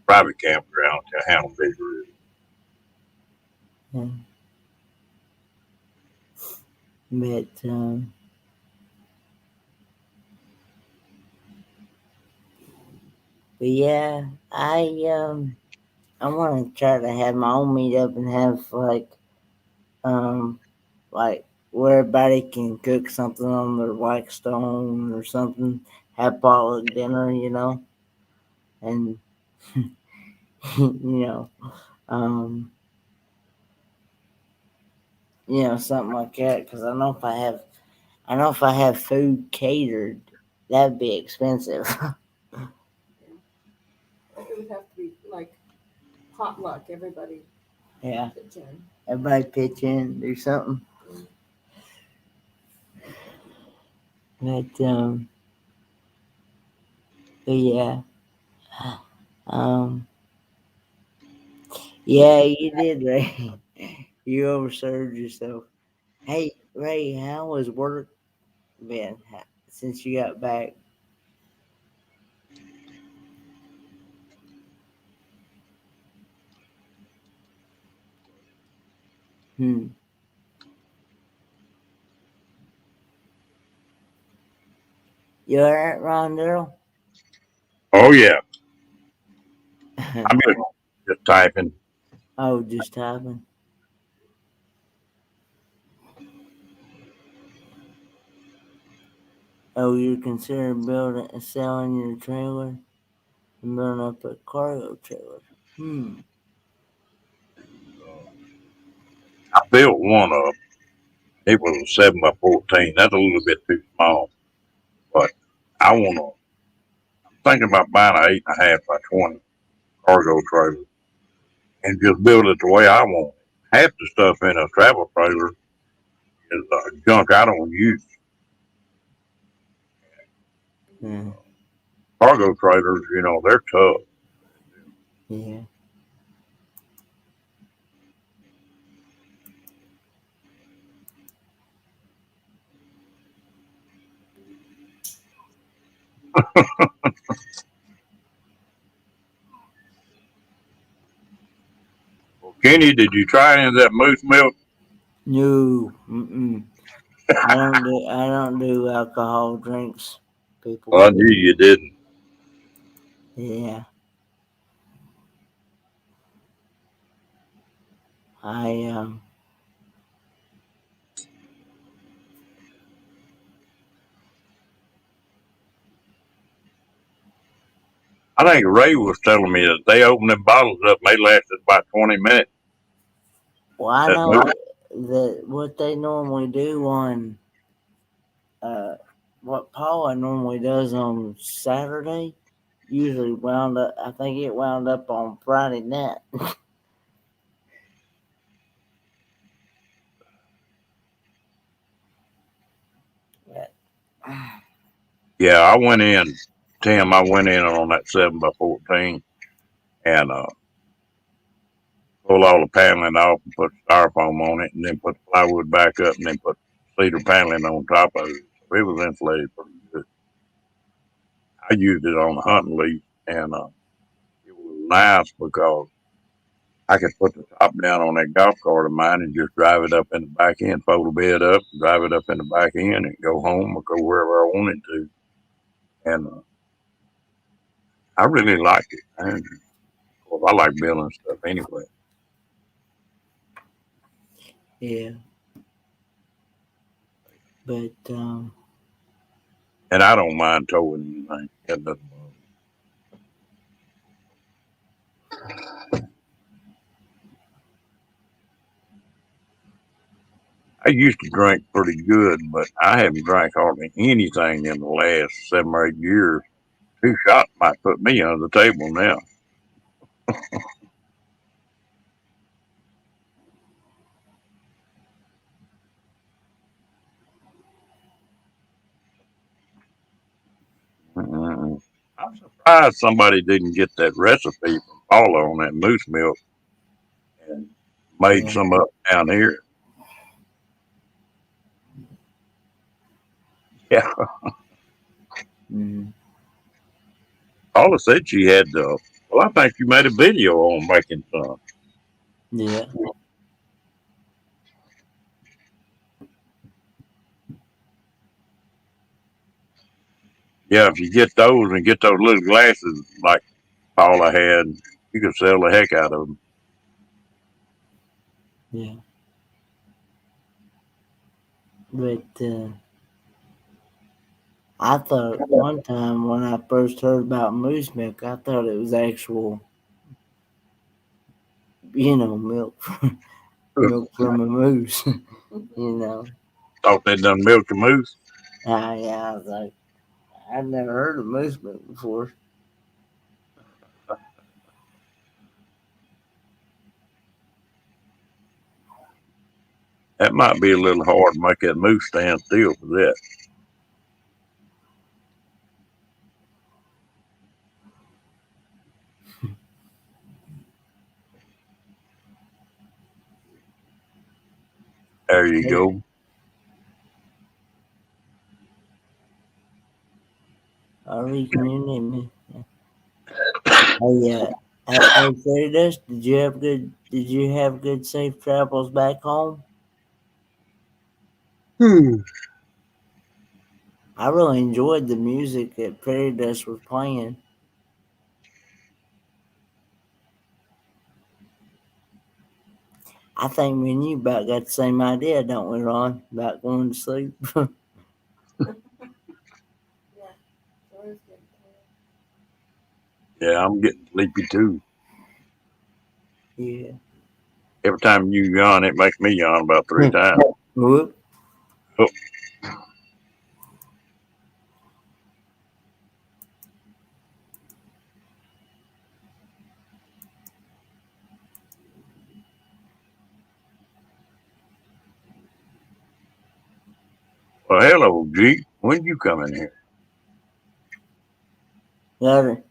private campgrounds to handle big rigs. Yeah. But yeah, I want to try to have my own meetup and have like where everybody can cook something on their wax stone or something, have potluck dinner, and you know, um, something like that. Because I know if I have food catered, that'd be expensive. It would have to be like potluck, everybody Yeah, pitch in. everybody pitch in, do something. But but yeah, um, yeah, you did, Ray. You overserved yourself. Hey, Ray, how was work been since you got back? Hmm. You alright, Ron Darrell? Oh yeah, I'm just typing. Oh, just typing. Oh, you're considering building and selling your trailer and building up a cargo trailer. Hmm. I built one up. It was a 7x14. That's a little bit too small, but I want to. Thinking about buying an 8.5x20 cargo trailer and just build it the way I want it. Half the stuff in a travel trailer is junk I don't use. Yeah. Cargo trailers, they're tough. Yeah. Well, Kenny, did you try any of that moose milk? No. Mm-mm. I don't do alcohol drinks, people. Well, I knew you didn't. Yeah. I. I think Ray was telling me that they opened them bottles up and they lasted about 20 minutes. Well, I That know moose, that what they normally do on what Paula normally does on Saturday usually wound up. I think it wound up on Friday night. But, yeah, I went in, Tim, I went in on that 7x14 and pulled all the paneling off and put styrofoam on it and then put the plywood back up and then put cedar paneling on top of it. So it was insulated pretty good. I used it on the hunting lease and it was nice because I could put the top down on that golf cart of mine and just drive it up in the back end, fold the bed up, drive it up in the back end, and go home or go wherever I wanted to. And I really liked it. And of course, I like building stuff anyway. yeah, but And I don't mind towing anything. That doesn't bother me. I used to drink pretty good, but I haven't drank hardly anything in the last 7 or 8 years. 2 shots might put me under the table now. Mm-mm. I'm surprised somebody didn't get that recipe from Paula on that moose milk and made Yeah. some up down here. Yeah, Mm, Paula said she had. Well, I think you made a video on making some. yeah. Yeah, if you get those and get those little glasses like Paula had, you could sell the heck out of them. Yeah. But I thought one time when I first heard about moose milk, I thought it was actual, milk, milk from a moose. you know. Thought they'd done milk a moose. Yeah, I was like, I'd never heard of moose milk before. That might be a little hard to make that moose stand still for that. There you Hey, go. RV community. Hey, hey, Fairy Dust, did you have good safe travels back home? I really enjoyed the music that Fairy Dust was playing. I think me and you about got the same idea, don't we, Ron? About going to sleep. Yeah, George's getting tired. Yeah, I'm getting sleepy too. yeah. Every time you yawn, it makes me yawn about 3 times. Whoop. Oh, well, hello, G. When you coming here? Got her.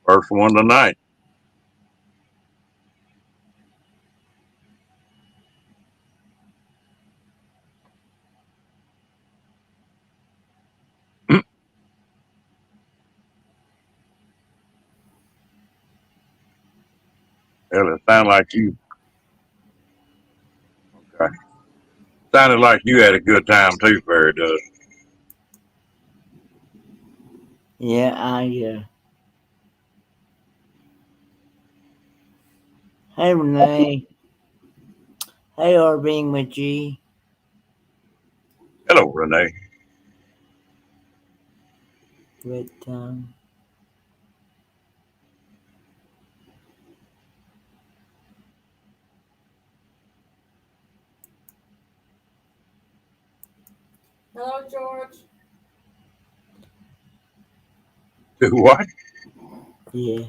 First one tonight. Well, it sounded like you. Okay. Sounded like you had a good time too, Fairy Dust. Yeah, hey, Renee. Hey, R being with G. Hello, Renee. But, Hello, George. Do what? yeah.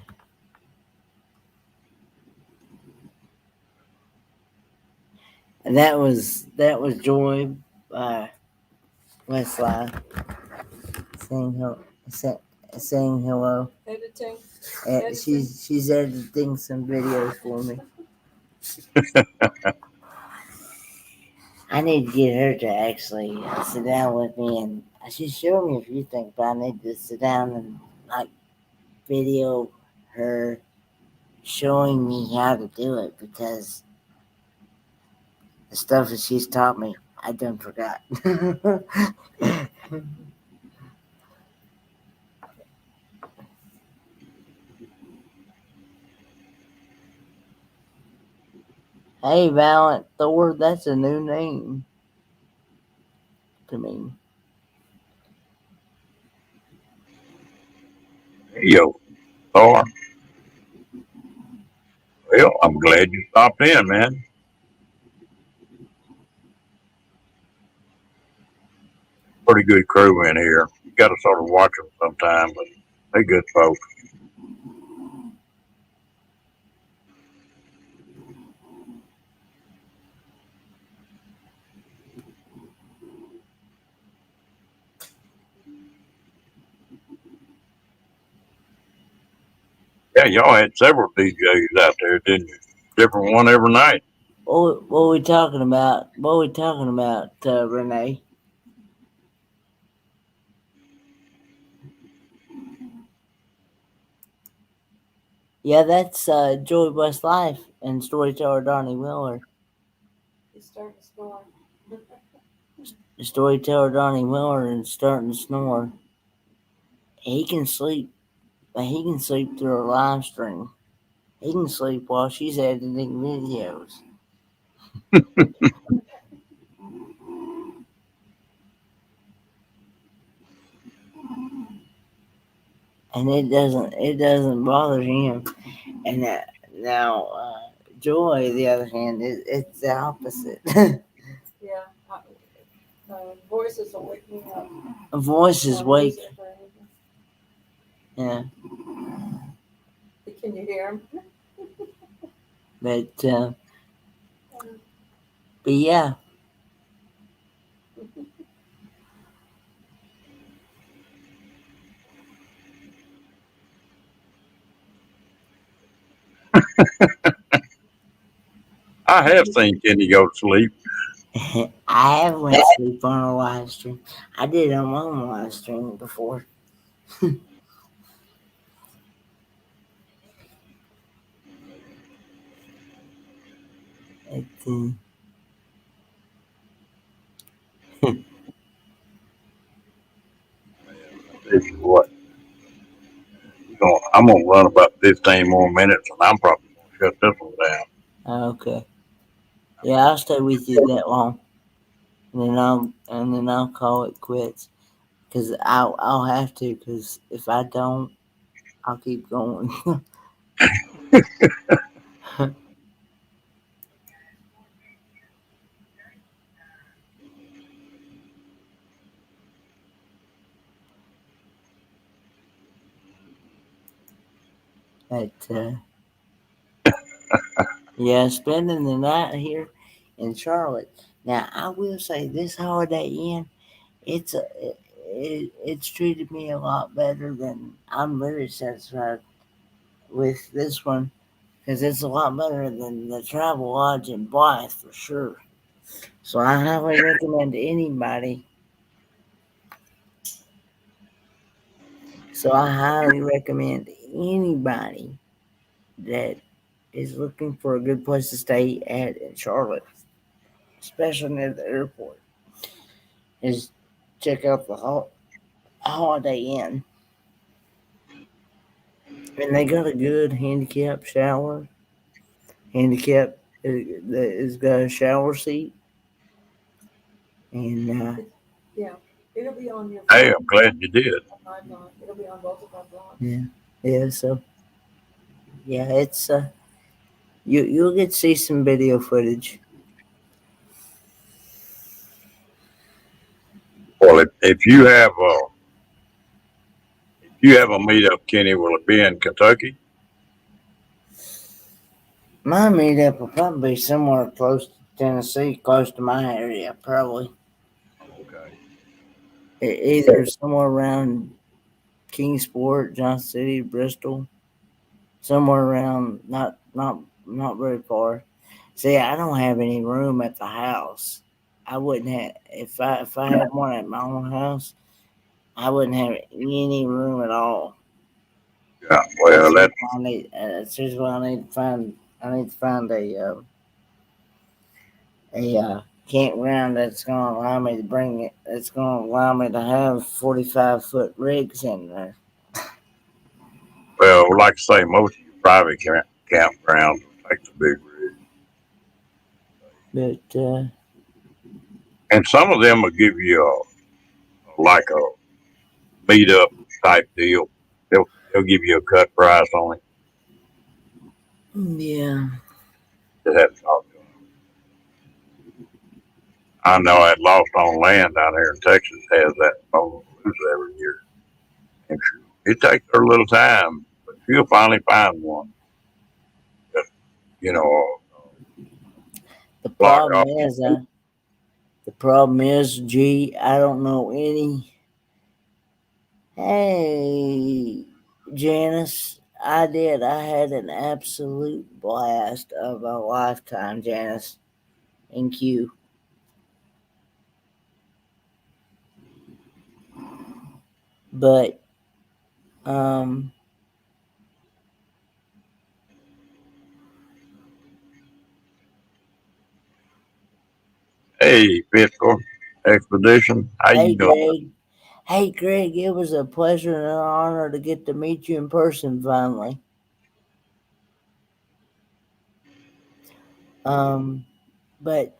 And that was Joy Westlife saying hello. Editing. She's editing some videos for me. I need to get her to actually sit down with me, and she's shown me a few things, but I need to sit down and like video her showing me how to do it, because the stuff that she's taught me, I done forgot. Hey, Valiant Thor, that's a new name to me. Yo, Thor. Well, I'm glad you stopped in, man. Pretty good crew in here. You got to sort of watch them sometime, but they good folks. Yeah, y'all had several DJs out there, didn't you? Different one every night. What we talking about? What we talking about, Renee? Yeah, that's Joy West Life and storyteller Donnie Miller. He's starting to snore. The storyteller Donnie Miller is starting to snore. He can sleep. He can sleep through a live stream. He can sleep while she's editing videos. And it doesn't bother him. And now Joy, the other hand, it's the opposite. Yeah. Voices will wake me up. A voice is Or wake. music or anything. Yeah, Can you hear him? but yeah. I have seen Kenny go to sleep. I have went to sleep on a live stream. I did it on my own live stream before. It, This is what I'm gonna run about 15 more minutes, and I'm probably gonna shut this one down. okay. Yeah, I'll stay with you that long, and then I'll call it quits. Cause I'll have to. Cause if I don't, I'll keep going. But yeah, spending the night here in Charlotte. Now I will say this Holiday Inn, it's treated me a lot better than I'm very satisfied with this one because it's a lot better than the Travel Lodge in Blythe for sure. So I highly recommend anybody. So I highly recommend anybody that is looking for a good place to stay at in Charlotte, especially near the airport, is check out the Holiday Inn. And they got a good handicap shower. Handicap is got a shower seat. And Yeah. It'll be on your Hey, phone. I'm glad you did. On my blog. It'll be on both of our blogs. yeah, so yeah, it's you'll get to see some video footage. Well, if you have a meetup, Kenny, will it be in Kentucky? My meetup will probably be somewhere close to Tennessee, close to my area, probably. Okay. Either somewhere around Kingsport, Johnson City, Bristol, somewhere around not very far. See, I don't have any room at the house. I wouldn't have if I had one at my own house. I wouldn't have any room at all. Yeah. Well, that That's just what I need to find. I need to find a campground that's going to allow me to bring it. That's going to allow me to have 45-foot rigs in there. well, like I say, most of your private campgrounds will take the big rig, But and some of them will give you like a meetup type deal. They'll they'll give you a cut price on it. Yeah. Just have to talk to them. I know at Lost on Land down here in Texas has that Motor Palooza every year. And it takes her a little time, but she'll finally find one. Just, you know, The block problem off. is, G, I don't know any. Hey, Janice, I did. I had an absolute blast of a lifetime, Janice. Thank you. But, Hey, Fiscal Expedition, how hey, you doing? Greg. Hey, Greg, it was a pleasure and an honor to get to meet you in person finally. But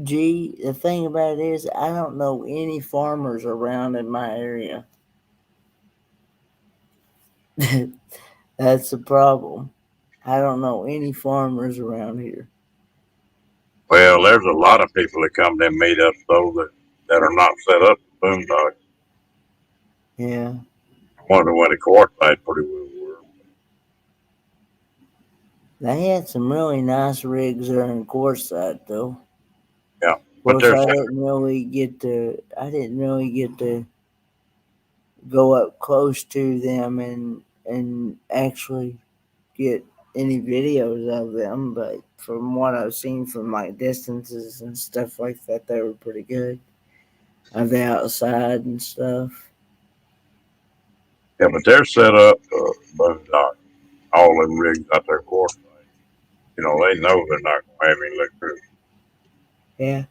G, the thing about it is, I don't know any farmers around in my area. That's the problem. I don't know any farmers around here. Well, there's a lot of people that come to them meetups though that are not set up for boondocks. Yeah. I wonder what the course side pretty well were. They had some really nice rigs there in Quartzsite, though. Yeah, Of but course, there's I didn't really get to go up close to them and actually get any videos of them. But from what I've seen from like distances and stuff like that, they were pretty good of the outside and stuff. yeah, but they're set up for boondocks. All them rigs out there course side. You know, they know they're not gonna have any electricity. Yeah.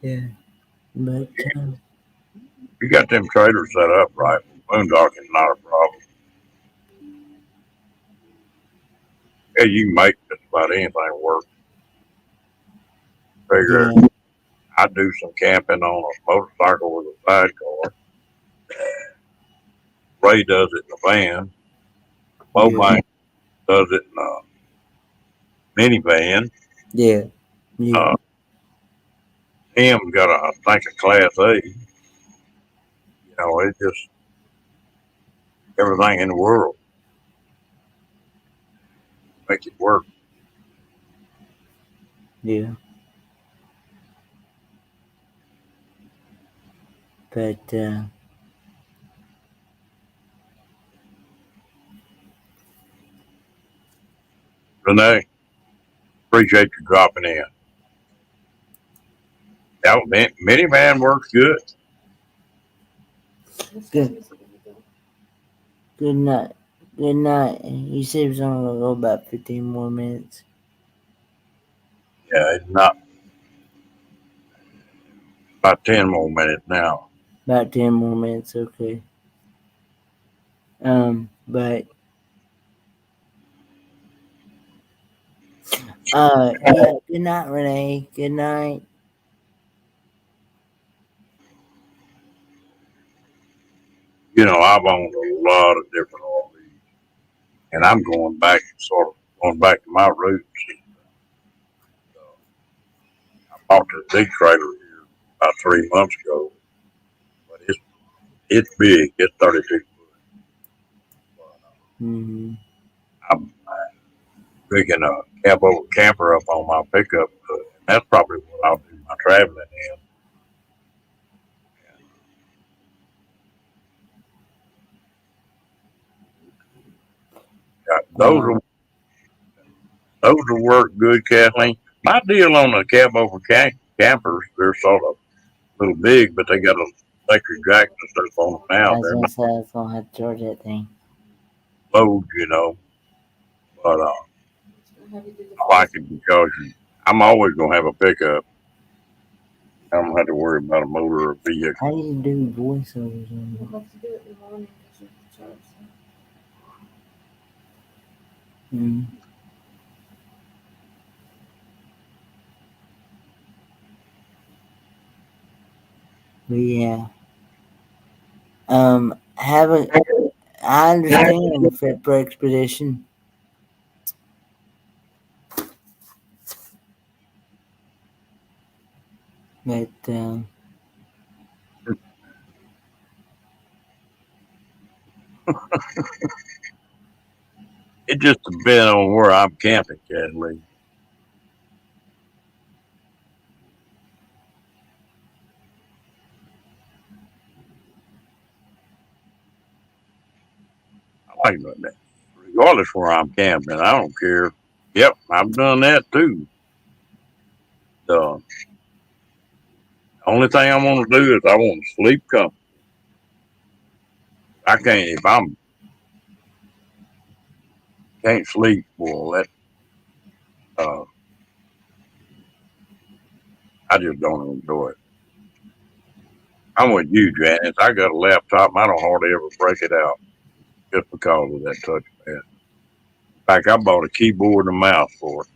Yeah. But You got them trailers set up right. Boondocking not a problem. Yeah, you can make just about anything work. Figure yeah, I do some camping on a motorcycle with a sidecar. Ray does it in a van. yeah, Mobank does it in a minivan. yeah, yeah, Uh, Tim got a, I think, a Class A. You know, it's just everything in the world make it work. yeah. But Renee, appreciate you dropping in. That minivan works good. good, good night, good night. He said he was only gonna go about 15 more minutes. Yeah, it's not about 10 more minutes now. About 10 more minutes, okay. But yeah. Good night, Renee. Good night. You know, I've owned a lot of different RVs, and I'm going back to my roots. I bought this big trailer here about 3 months ago, but it's big. It's 32 foot. Mm-hmm. I'm picking a cab over camper up on my pickup. And that's probably what I'll do my traveling in. Yeah, those will work good, Kathleen. My deal on the cab over campers, they're sort of a little big, but they got a electric jack and stuff on them I now. was They're gonna not say I was gonna have to charge that thing. low, you know, but Have you do the I like voice? it because I'm always gonna have a pickup. I don't have to worry about a motor or vehicle. How do you do voiceovers on You'll that? have to do it in the morning because you have to charge them. Mm. But yeah. Haven't I understand Fit for Expedition. But It just depends on where I'm camping, Kathleen. I like that. Regardless where I'm camping, I don't care. Yep, I've done that too. The only thing I want to do is I want to sleep comfortable. I can't if I'm can't sleep. Well, that uh, I just don't enjoy it. I'm with you, Janice. I got a laptop. And I don't hardly ever break it out just because of that touchpad. In fact, I bought a keyboard and a mouse for it.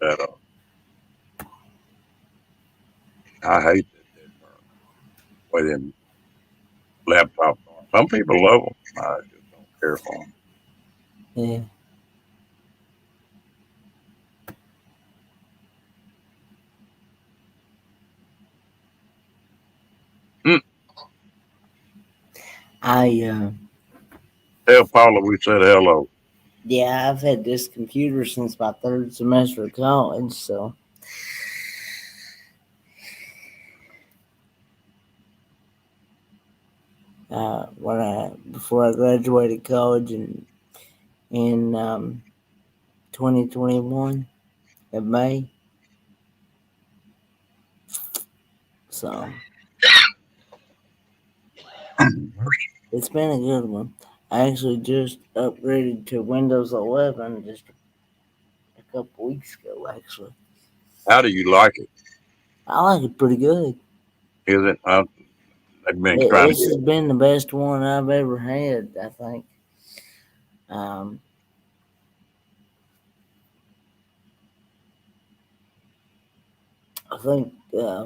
That I hate that way them laptops are. Some people love them. I just don't care for them. yeah, Mm. I Tell Paula we said hello. yeah, I've had this computer since my third semester of college, so when I before I graduated college in 2021 in May. So it's been a good one. I actually just upgraded to Windows 11 just a couple weeks ago. Actually, How do you like it? I like it pretty good. Is it? They've been trying to This get has been the best one I've ever had. I think. Um, I think I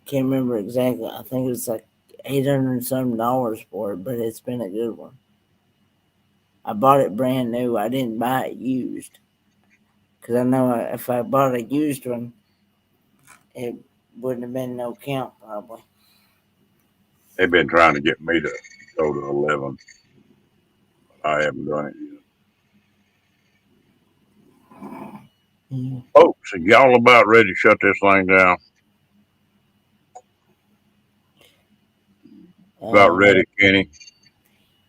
can't remember exactly. I think it was like $800 for it, but it's been a good one. I bought it brand new. I didn't buy it used because I know if I bought a used one, it wouldn't have been no count probably. They've been trying to get me to go to 11. But I haven't done it yet. Yeah. Folks, are y'all about ready to shut this thing down? About ready, Kenny?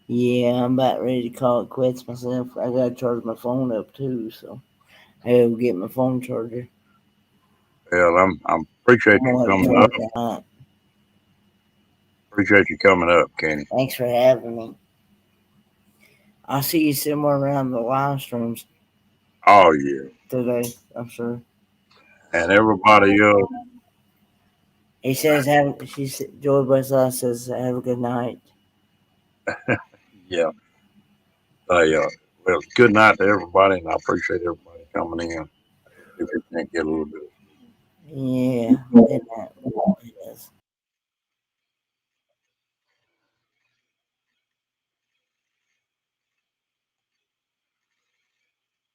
Yeah, I'm about ready to call it quits myself. I gotta charge my phone up too, so I gotta get my phone charger. Well, I'm appreciate you coming up. Appreciate you coming up, Kenny. Thanks for having me. I'll see you somewhere around the live streams Oh yeah. today, I'm sure. And everybody else. He says, Joy Westside says, have a good night. Yeah. Well, good night to everybody, and I appreciate everybody coming in. If you can't get a little bit. Yeah, good night.